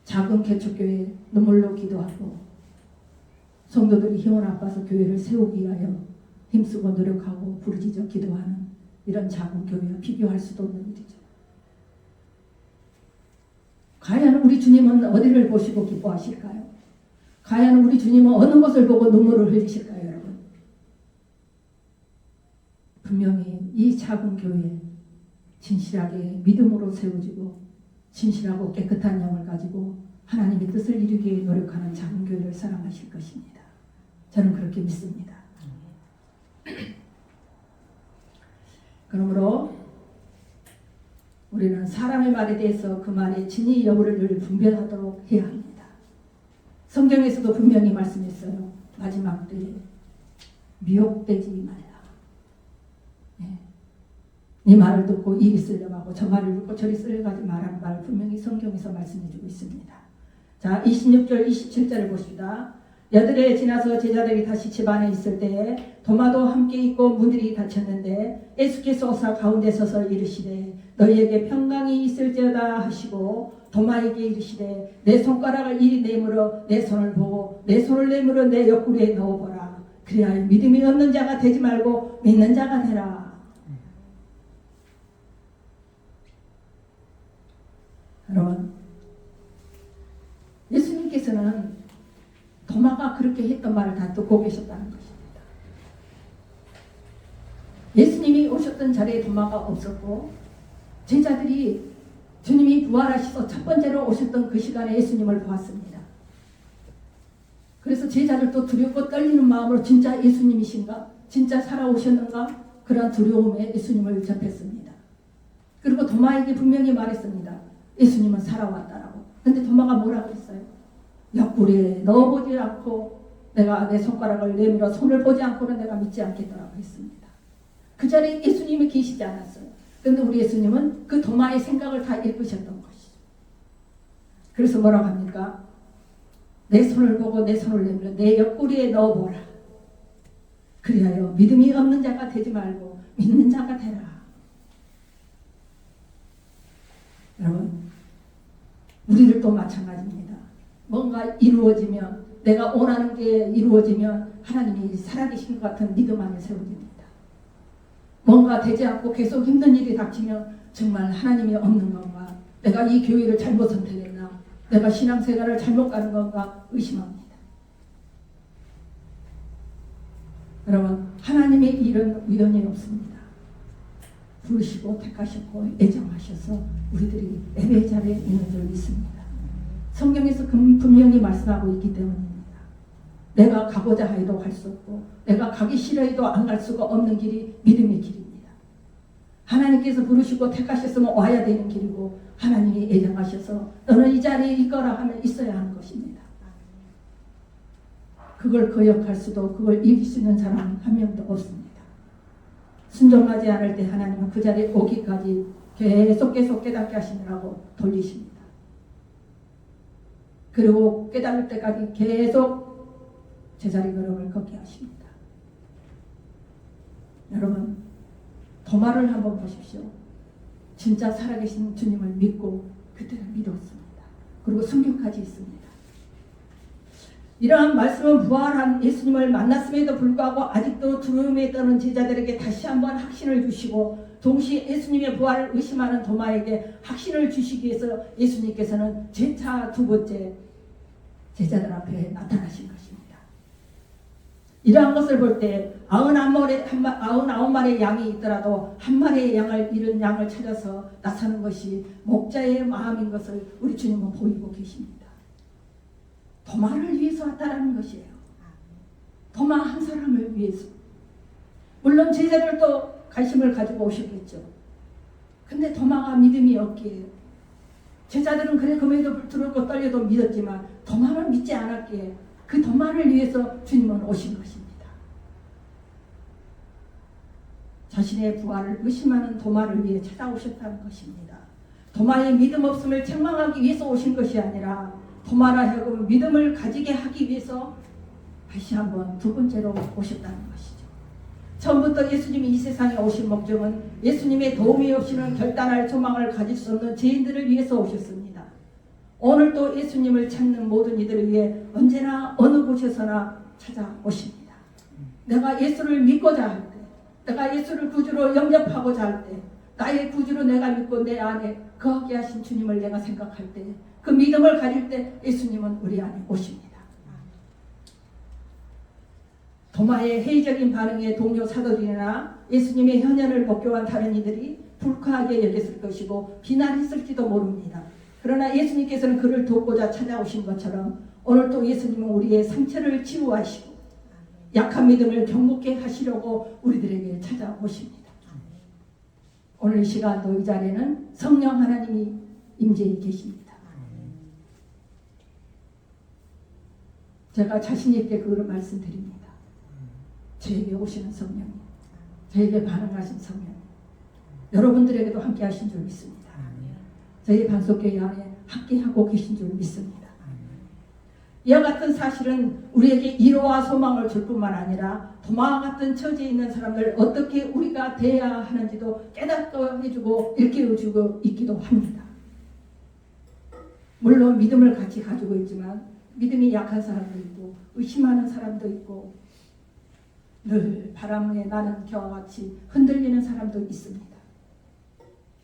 작은 개척교회 눈물로 기도하고 성도들이 힘을 아파서 교회를 세우기 위하여 힘쓰고 노력하고 부르짖어 기도하는 이런 작은 교회와 비교할 수도 없는 일이죠. 과연 우리 주님은 어디를 보시고 기뻐하실까요? 과연 우리 주님은 어느 것을 보고 눈물을 흘리실까요, 여러분? 분명히 이 작은 교회에 진실하게 믿음으로 세워지고 진실하고 깨끗한 영을 가지고 하나님의 뜻을 이루기 위해 노력하는 작은 교회를 사랑하실 것입니다. 저는 그렇게 믿습니다. 그러므로 우리는 사람의 말에 대해서 그 말의 진위 여부를 늘 분별하도록 해야 합니다. 성경에서도 분명히 말씀했어요. 마지막 때에 미혹되지 말라. 네 말을 듣고 이리 쓰려고 하고 저 말을 듣고 저리 쓰려가지 말라는 말 분명히 성경에서 말씀해주고 있습니다. 자, 26절 27절을 보십시다. 여드레 지나서 제자들이 다시 집안에 있을 때에 도마도 함께 있고 문들이 닫혔는데 예수께서 오사 가운데 서서 이르시되 너희에게 평강이 있을지어다 하시고 도마에게 이르시되 내 손가락을 이리 내밀어 내 손을 보고 내 손을 내밀어 내 옆구리에 넣어보라. 그리하여 믿음이 없는 자가 되지 말고 믿는 자가 되라. 여러분, 예수님께서는 도마가 그렇게 했던 말을 다 듣고 계셨다는 것입니다. 예수님이 오셨던 자리에 도마가 없었고 제자들이 주님이 부활하셔서 첫 번째로 오셨던 그 시간에 예수님을 보았습니다. 그래서 제자들도 두렵고 떨리는 마음으로 진짜 예수님이신가? 진짜 살아오셨는가? 그런 두려움에 예수님을 접했습니다. 그리고 도마에게 분명히 말했습니다. 예수님은 살아왔다라고. 근데 도마가 뭐라고 했어요? 옆구리에 넣어보지 않고 내가 내 손가락을 내밀어 손을 보지 않고는 내가 믿지 않겠다라고 했습니다. 그 자리에 예수님이 계시지 않았어요. 그런데 우리 예수님은 그 도마의 생각을 다 읽으셨던 것이죠. 그래서 뭐라고 합니까? 내 손을 보고 내 손을 내밀어 내 옆구리에 넣어보라. 그리하여 믿음이 없는 자가 되지 말고 믿는 자가 되라. 여러분, 우리들도 마찬가지입니다. 뭔가 이루어지면 내가 원하는 게 이루어지면 하나님이 살아계신 것 같은 믿음 안에 세워집니다. 뭔가 되지 않고 계속 힘든 일이 닥치면 정말 하나님이 없는 건가? 내가 이 교회를 잘못 선택했나? 내가 신앙생활을 잘못 가는 건가? 의심합니다. 여러분, 하나님의 일은 우연이 없습니다. 부르시고 택하셨고 애정하셔서 우리들이 예배 자리에 있는 줄 믿습니다. 성경에서 분명히 말씀하고 있기 때문입니다. 내가 가고자 해도 갈 수 없고 내가 가기 싫어 해도 안 갈 수가 없는 길이 믿음의 길입니다. 하나님께서 부르시고 택하셨으면 와야 되는 길이고 하나님이 애정하셔서 너는 이 자리에 있거라 하면 있어야 하는 것입니다. 그걸 거역할 수도 그걸 이길 수 있는 사람 한 명도 없습니다. 순종하지 않을 때 하나님은 그 자리에 오기까지 계속 깨닫게 하시느라고 돌리십니다. 그리고 깨달을 때까지 계속 제자리 걸음을 걷게 하십니다. 여러분, 도마를 한번 보십시오. 진짜 살아계신 주님을 믿고 그때를 믿었습니다. 그리고 순교까지 있습니다. 이러한 말씀은 부활한 예수님을 만났음에도 불구하고 아직도 두려움에 떠는 제자들에게 다시 한번 확신을 주시고 동시에 예수님의 부활을 의심하는 도마에게 확신을 주시기 위해서 예수님께서는 제차 두 번째 제자들 앞에 나타나신 것입니다. 이러한 것을 볼 때 99마리의 양이 있더라도 한 마리의 양을 잃은 양을 찾아서 나서는 것이 목자의 마음인 것을 우리 주님은 보이고 계십니다. 도마를 위해서 왔다라는 것이에요. 도마 한 사람을 위해서. 물론 제자들도 관심을 가지고 오셨겠죠. 근데 도마가 믿음이 없기에 제자들은 그래 금에도 불투르고 떨려도 믿었지만 도마를 믿지 않았기에 그 도마를 위해서 주님은 오신 것입니다. 자신의 부활을 의심하는 도마를 위해 찾아오셨다는 것입니다. 도마의 믿음 없음을 책망하기 위해서 오신 것이 아니라 도마라 하여금 믿음을 가지게 하기 위해서 다시 한번 두 번째로 오셨다는 것이죠. 처음부터 예수님이 이 세상에 오신 목적은 예수님의 도움이 없이는 결단할 소망을 가질 수 없는 죄인들을 위해서 오셨습니다. 오늘도 예수님을 찾는 모든 이들을 위해 언제나 어느 곳에서나 찾아오십니다. 내가 예수를 믿고자 할 때, 내가 예수를 구주로 영접하고자 할 때, 나의 구주로 내가 믿고 내 안에 거하게 하신 주님을 내가 생각할 때, 그 믿음을 가질 때 예수님은 우리 안에 오십니다. 도마의 회의적인 반응에 동료 사도들이나 예수님의 현현을 목교한 다른 이들이 불쾌하게 여겼을 것이고 비난했을지도 모릅니다. 그러나 예수님께서는 그를 돕고자 찾아오신 것처럼 오늘도 예수님은 우리의 상처를 치유하시고 약한 믿음을 경고케 하시려고 우리들에게 찾아오십니다. 오늘 이 시간도 이 자리에는 성령 하나님이 임재해 계십니다. 제가 자신 있게 그걸 말씀드립니다. 저에게 오시는 성령, 저에게 반응하신 성령, 여러분들에게도 함께 하신 줄 믿습니다. 저희 반석교회 안에 함께하고 계신 줄 믿습니다. 이와 같은 사실은 우리에게 위로와 소망을 줄 뿐만 아니라 도마와 같은 처지에 있는 사람들 어떻게 우리가 대해야 하는지도 깨닫게 해주고 일깨워주고 있기도 합니다. 물론 믿음을 같이 가지고 있지만 믿음이 약한 사람도 있고 의심하는 사람도 있고 늘 바람에 나는 겨와 같이 흔들리는 사람도 있습니다.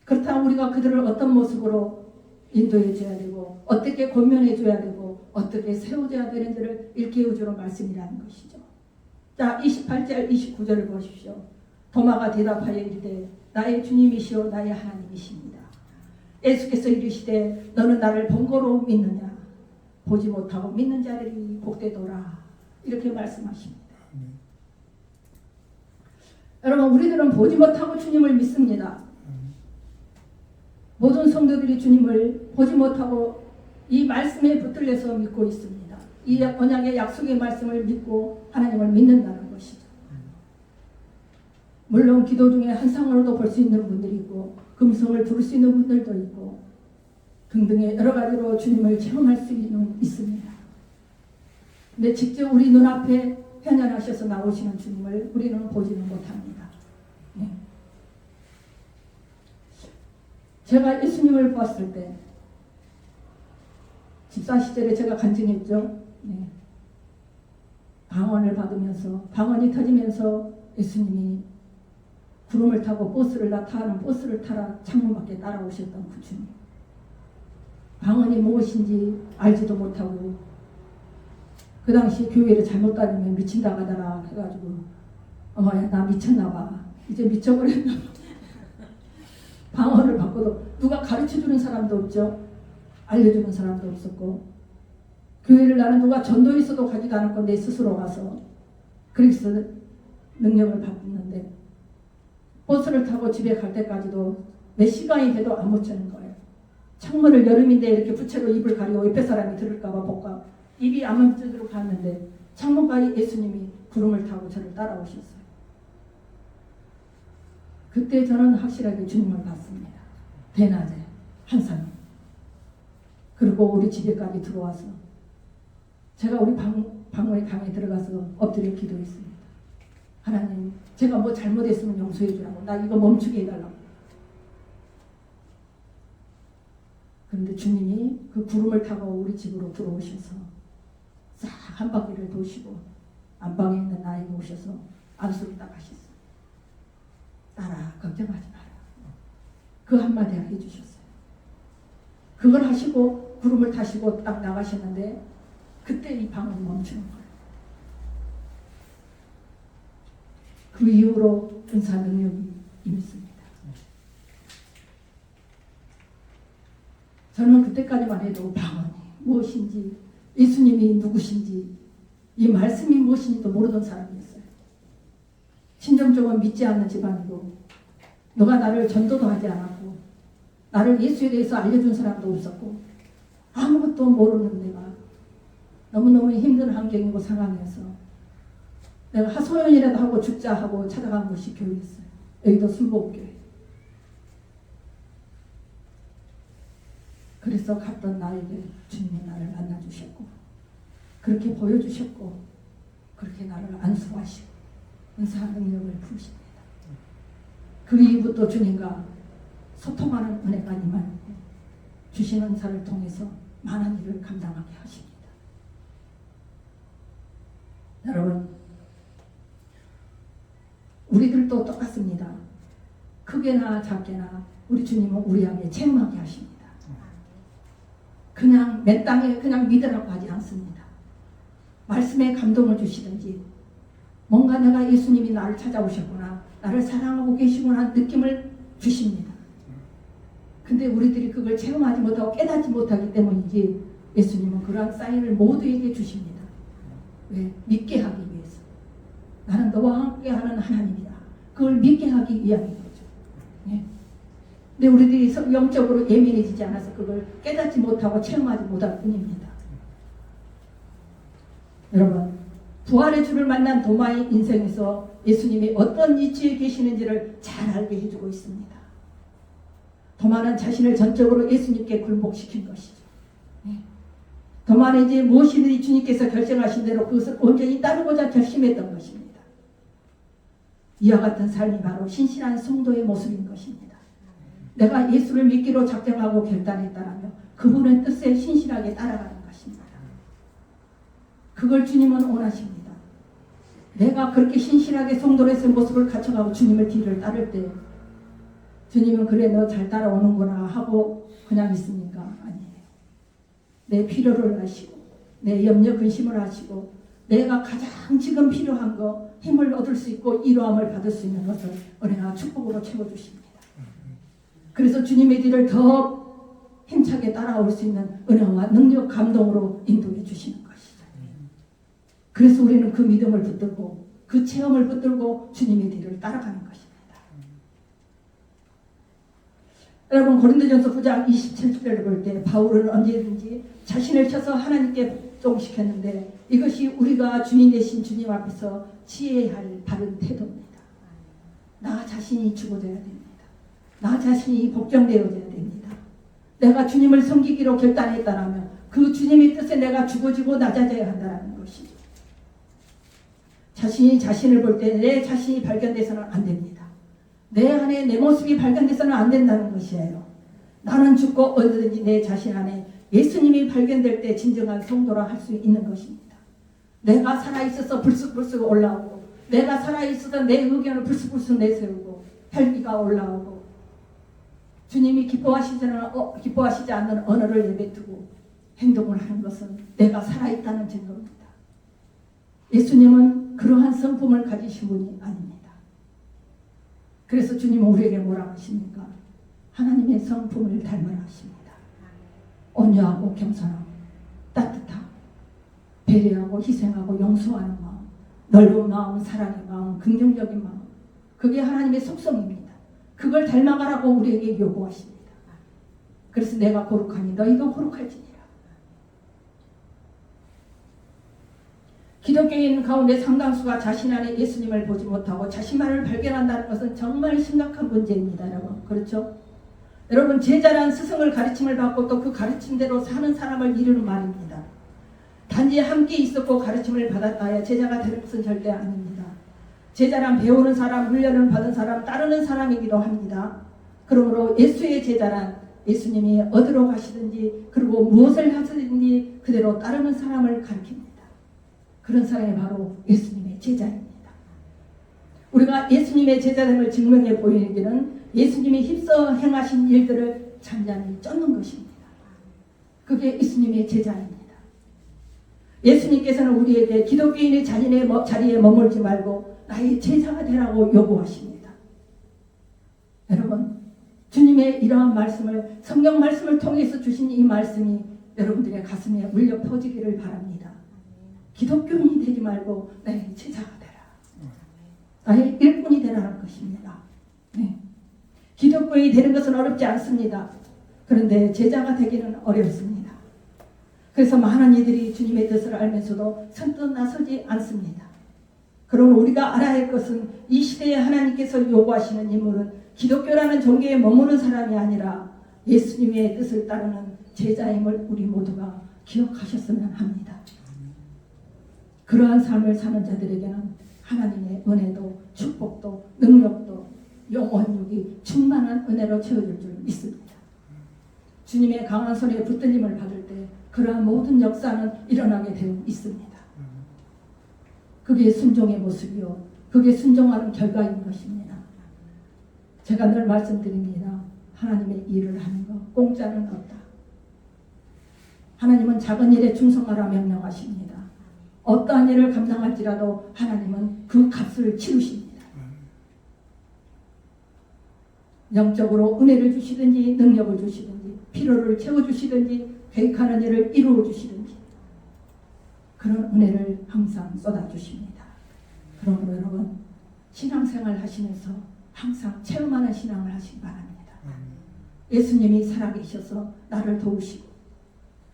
그렇다면 우리가 그들을 어떤 모습으로 인도해 줘야 되고 어떻게 권면해 줘야 되고 어떻게 세워줘야 되는지를 일깨워주는 말씀이라는 것이죠. 자, 28절 29절을 보십시오. 도마가 대답하여 이르되 나의 주님이시오 나의 하나님이십니다. 예수께서 이르시되 너는 나를 번거로워 믿느냐 보지 못하고 믿는 자들이 복되도라 이렇게 말씀하십니다. 여러분 우리들은 보지 못하고 주님을 믿습니다. 모든 성도들이 주님을 보지 못하고 이 말씀에 붙들려서 믿고 있습니다. 이 언약의 약속의 말씀을 믿고 하나님을 믿는다는 것이죠. 물론 기도 중에 한상으로도 볼 수 있는 분들이 있고 금성을 부를 수 있는 분들도 있고 등등의 여러 가지로 주님을 체험할 수 있습니다. 근데 직접 우리 눈앞에 현현하셔서 나오시는 주님을 우리는 보지는 못합니다. 네. 제가 예수님을 봤을 때 집사 시절에 제가 간증했죠. 네. 방언을 받으면서 방언이 터지면서 예수님이 구름을 타고 타는 버스를 타라 창문 밖에 따라오셨던 그 주님. 방언이 무엇인지 알지도 못하고 그 당시 교회를 잘못 다니면 미친다 가더라 해가지고 어머야 나 미쳤나 봐. 이제 미쳐버렸나 봐. 방언을 바꿔도 누가 가르쳐주는 사람도 없죠. 알려주는 사람도 없었고 교회를 나는 누가 전도에 있어도 가지도 않았고 내 스스로 가서 그리스도 능력을 받았는데 버스를 타고 집에 갈 때까지도 몇 시간이 돼도 안 묻히는 거예요. 창문을 여름인데 이렇게 부채로 입을 가리고 옆에 사람이 들을까봐 볼까 입이 안 묻히도록 갔는데 창문가에 예수님이 구름을 타고 저를 따라오셨어요. 그때 저는 확실하게 주님을 봤습니다. 대낮에 한산에. 그리고 우리 집에까지 들어와서 제가 우리 방에 강에 들어가서 엎드려 기도했습니다. 하나님 제가 뭐 잘못했으면 용서해 주라고 나 이거 멈추게 해달라고. 그런데 주님이 그 구름을 타고 우리 집으로 들어오셔서 싹 한 바퀴를 도시고 안방에 있는 나에게 오셔서 안수를 딱 하셨어요. 딸아 걱정하지 마라. 그 한마디 해주셨어요. 그걸 하시고 구름을 타시고 딱 나가셨는데 그때 이 방은 멈추는 거예요. 그 이후로 은사 능력이 임했습니다. 저는 그때까지만 해도 방언이 무엇인지 예수님이 누구신지 이 말씀이 무엇인지도 모르던 사람이었어요. 친정적으로 믿지 않는 집안이고 너가 나를 전도도 하지 않았고 나를 예수에 대해서 알려준 사람도 없었고 아무것도 모르는 내가 너무너무 힘든 환경이고 상황이어서 내가 하소연이라도 하고 죽자 하고 찾아간 것이 교회였어요. 여기도 순복교회. 그래서 갔던 나에게 주님이 나를 만나주셨고 그렇게 보여주셨고 그렇게 나를 안수하시고 은사 능력을 부으십니다. 그 이후부터 주님과 소통하는 은혜가 임하였고 주신 은사를 통해서 많은 일을 감당하게 하십니다. 여러분 우리들도 똑같습니다. 크게나 작게나 우리 주님은 우리에게 체험하게 하십니다. 그냥 맨 땅에 그냥 믿으라고 하지 않습니다. 말씀에 감동을 주시든지 뭔가 내가 예수님이 나를 찾아오셨구나 나를 사랑하고 계시구나 하는 느낌을 주십니다. 근데 우리들이 그걸 체험하지 못하고 깨닫지 못하기 때문이지 예수님은 그러한 사인을 모두에게 주십니다. 왜? 믿게 하기 위해서. 나는 너와 함께하는 하나님이다. 그걸 믿게 하기 위함인 거죠. 네. 근데 우리들이 영적으로 예민해지지 않아서 그걸 깨닫지 못하고 체험하지 못할 뿐입니다. 여러분, 부활의 주를 만난 도마의 인생에서 예수님이 어떤 위치에 계시는지를 잘 알게 해주고 있습니다. 도마는 자신을 전적으로 예수님께 굴복시킨 것이죠. 도마는 이제 무엇이든지 주님께서 결정하신 대로 그것을 온전히 따르고자 결심했던 것입니다. 이와 같은 삶이 바로 신실한 성도의 모습인 것입니다. 내가 예수를 믿기로 작정하고 결단했다라며 그분의 뜻에 신실하게 따라가는 것입니다. 그걸 주님은 원하십니다. 내가 그렇게 신실하게 성도로서의 모습을 갖춰가고 주님의 뒤를 따를 때 주님은 그래 너 잘 따라오는구나 하고 그냥 있습니까? 아니에요. 내 필요를 아시고 내 염려 근심을 아시고 내가 가장 지금 필요한 거 힘을 얻을 수 있고 이로함을 받을 수 있는 것을 은혜와 축복으로 채워주십니다. 그래서 주님의 뒤를 더 힘차게 따라올 수 있는 은혜와 능력 감동으로 인도해 주시는 것이죠. 그래서 우리는 그 믿음을 붙들고 그 체험을 붙들고 주님의 뒤를 따라가는 것입니다. 여러분 고린도전서 9장 27절을 볼 때 바울은 언제든지 자신을 쳐서 하나님께 복종시켰는데 이것이 우리가 주인 되신 주님 앞에서 지혜해야 할 바른 태도입니다. 나 자신이 죽어져야 됩니다. 나 자신이 복종되어져야 됩니다. 내가 주님을 섬기기로 결단했다면 그 주님의 뜻에 내가 죽어지고 낮아져야 한다는 것이죠. 자신이 자신을 볼 때 내 자신이 발견돼서는 안 됩니다. 내 안에 내 모습이 발견돼서는 안 된다는 것이에요. 나는 죽고 언제든지 내 자신 안에 예수님이 발견될 때 진정한 성도라 할 수 있는 것입니다. 내가 살아있어서 불쑥불쑥 올라오고 내가 살아있어서 내 의견을 불쑥불쑥 내세우고 혈기가 올라오고 주님이 기뻐하시지 않는 언어를 내뱉고 행동을 하는 것은 내가 살아있다는 증거입니다. 예수님은 그러한 성품을 가지신 분이 아닙니다. 그래서 주님은 우리에게 뭐라고 하십니까? 하나님의 성품을 닮으라 하십니다. 온유하고 겸손하고 따뜻하고 배려하고 희생하고 용서하는 마음, 넓은 마음, 사랑의 마음, 긍정적인 마음, 그게 하나님의 속성입니다. 그걸 닮아가라고 우리에게 요구하십니다. 그래서 내가 거룩하니 너희도 거룩할지니라. 기독교인 가운데 상당수가 자신 안에 예수님을 보지 못하고 자신만을 발견한다는 것은 정말 심각한 문제입니다. 여러분, 그렇죠? 여러분, 제자란 스승을 가르침을 받고 또 그 가르침대로 사는 사람을 이루는 말입니다. 단지 함께 있었고 가르침을 받았다야 제자가 되는 것은 절대 아닙니다. 제자란 배우는 사람, 훈련을 받은 사람, 따르는 사람이기도 합니다. 그러므로 예수의 제자란 예수님이 어디로 가시든지 그리고 무엇을 하시든지 그대로 따르는 사람을 가르칩니다. 그런 사람이 바로 예수님의 제자입니다. 우리가 예수님의 제자됨을 증명해 보이기는 예수님이 힘써 행하신 일들을 잠잠히 쫓는 것입니다. 그게 예수님의 제자입니다. 예수님께서는 우리에게 기독교인의 자리에 머물지 말고 나의 제자가 되라고 요구하십니다. 여러분, 주님의 이러한 말씀을 성경 말씀을 통해서 주신 이 말씀이 여러분들의 가슴에 울려 퍼지기를 바랍니다. 기독교인이 되지 말고 나의 제자가 되라. 나의 일꾼이 되라는 것입니다. 네. 기독교인이 되는 것은 어렵지 않습니다. 그런데 제자가 되기는 어렵습니다. 그래서 많은 이들이 주님의 뜻을 알면서도 선뜻 나서지 않습니다. 그러나 우리가 알아야 할 것은 이 시대에 하나님께서 요구하시는 인물은 기독교라는 종교에 머무는 사람이 아니라 예수님의 뜻을 따르는 제자임을 우리 모두가 기억하셨으면 합니다. 그러한 삶을 사는 자들에게는 하나님의 은혜도 축복도 능력도 영원육이 충만한 은혜로 채워질 줄 믿습니다. 주님의 강한 손에 붙들림을 받을 때 그러한 모든 역사는 일어나게 되어 있습니다. 그게 순종의 모습이요, 그게 순종하는 결과인 것입니다. 제가 늘 말씀드립니다. 하나님의 일을 하는 것 공짜는 없다. 하나님은 작은 일에 충성하라 명령하십니다. 어떠한 일을 감당할지라도 하나님은 그 값을 치르십니다. 영적으로 은혜를 주시든지 능력을 주시든지 필요를 채워주시든지 계획하는 일을 이루어주시든지 그런 은혜를 항상 쏟아주십니다. 그러므로 여러분 신앙생활 하시면서 항상 체험하는 신앙을 하시기 바랍니다. 예수님이 살아계셔서 나를 도우시고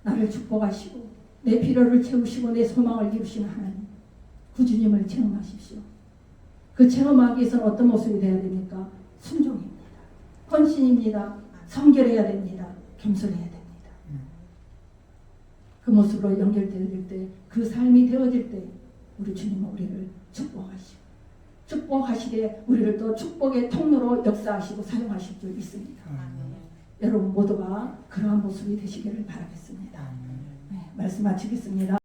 나를 축복하시고 내 필요를 채우시고 내 소망을 이루시는 하나님, 그 주님을 체험하십시오. 그 체험하기 위해서는 어떤 모습이 되어야 됩니까? 순종입니다. 헌신입니다. 성결해야 됩니다. 겸손해야 됩니다. 그 모습으로 연결되어질 때, 그 삶이 되어질 때 우리 주님은 우리를 축복하시고 축복하시되 우리를 또 축복의 통로로 역사하시고 사용하실 줄 믿습니다. 여러분 모두가 그러한 모습이 되시기를 바라겠습니다. 네, 말씀 마치겠습니다.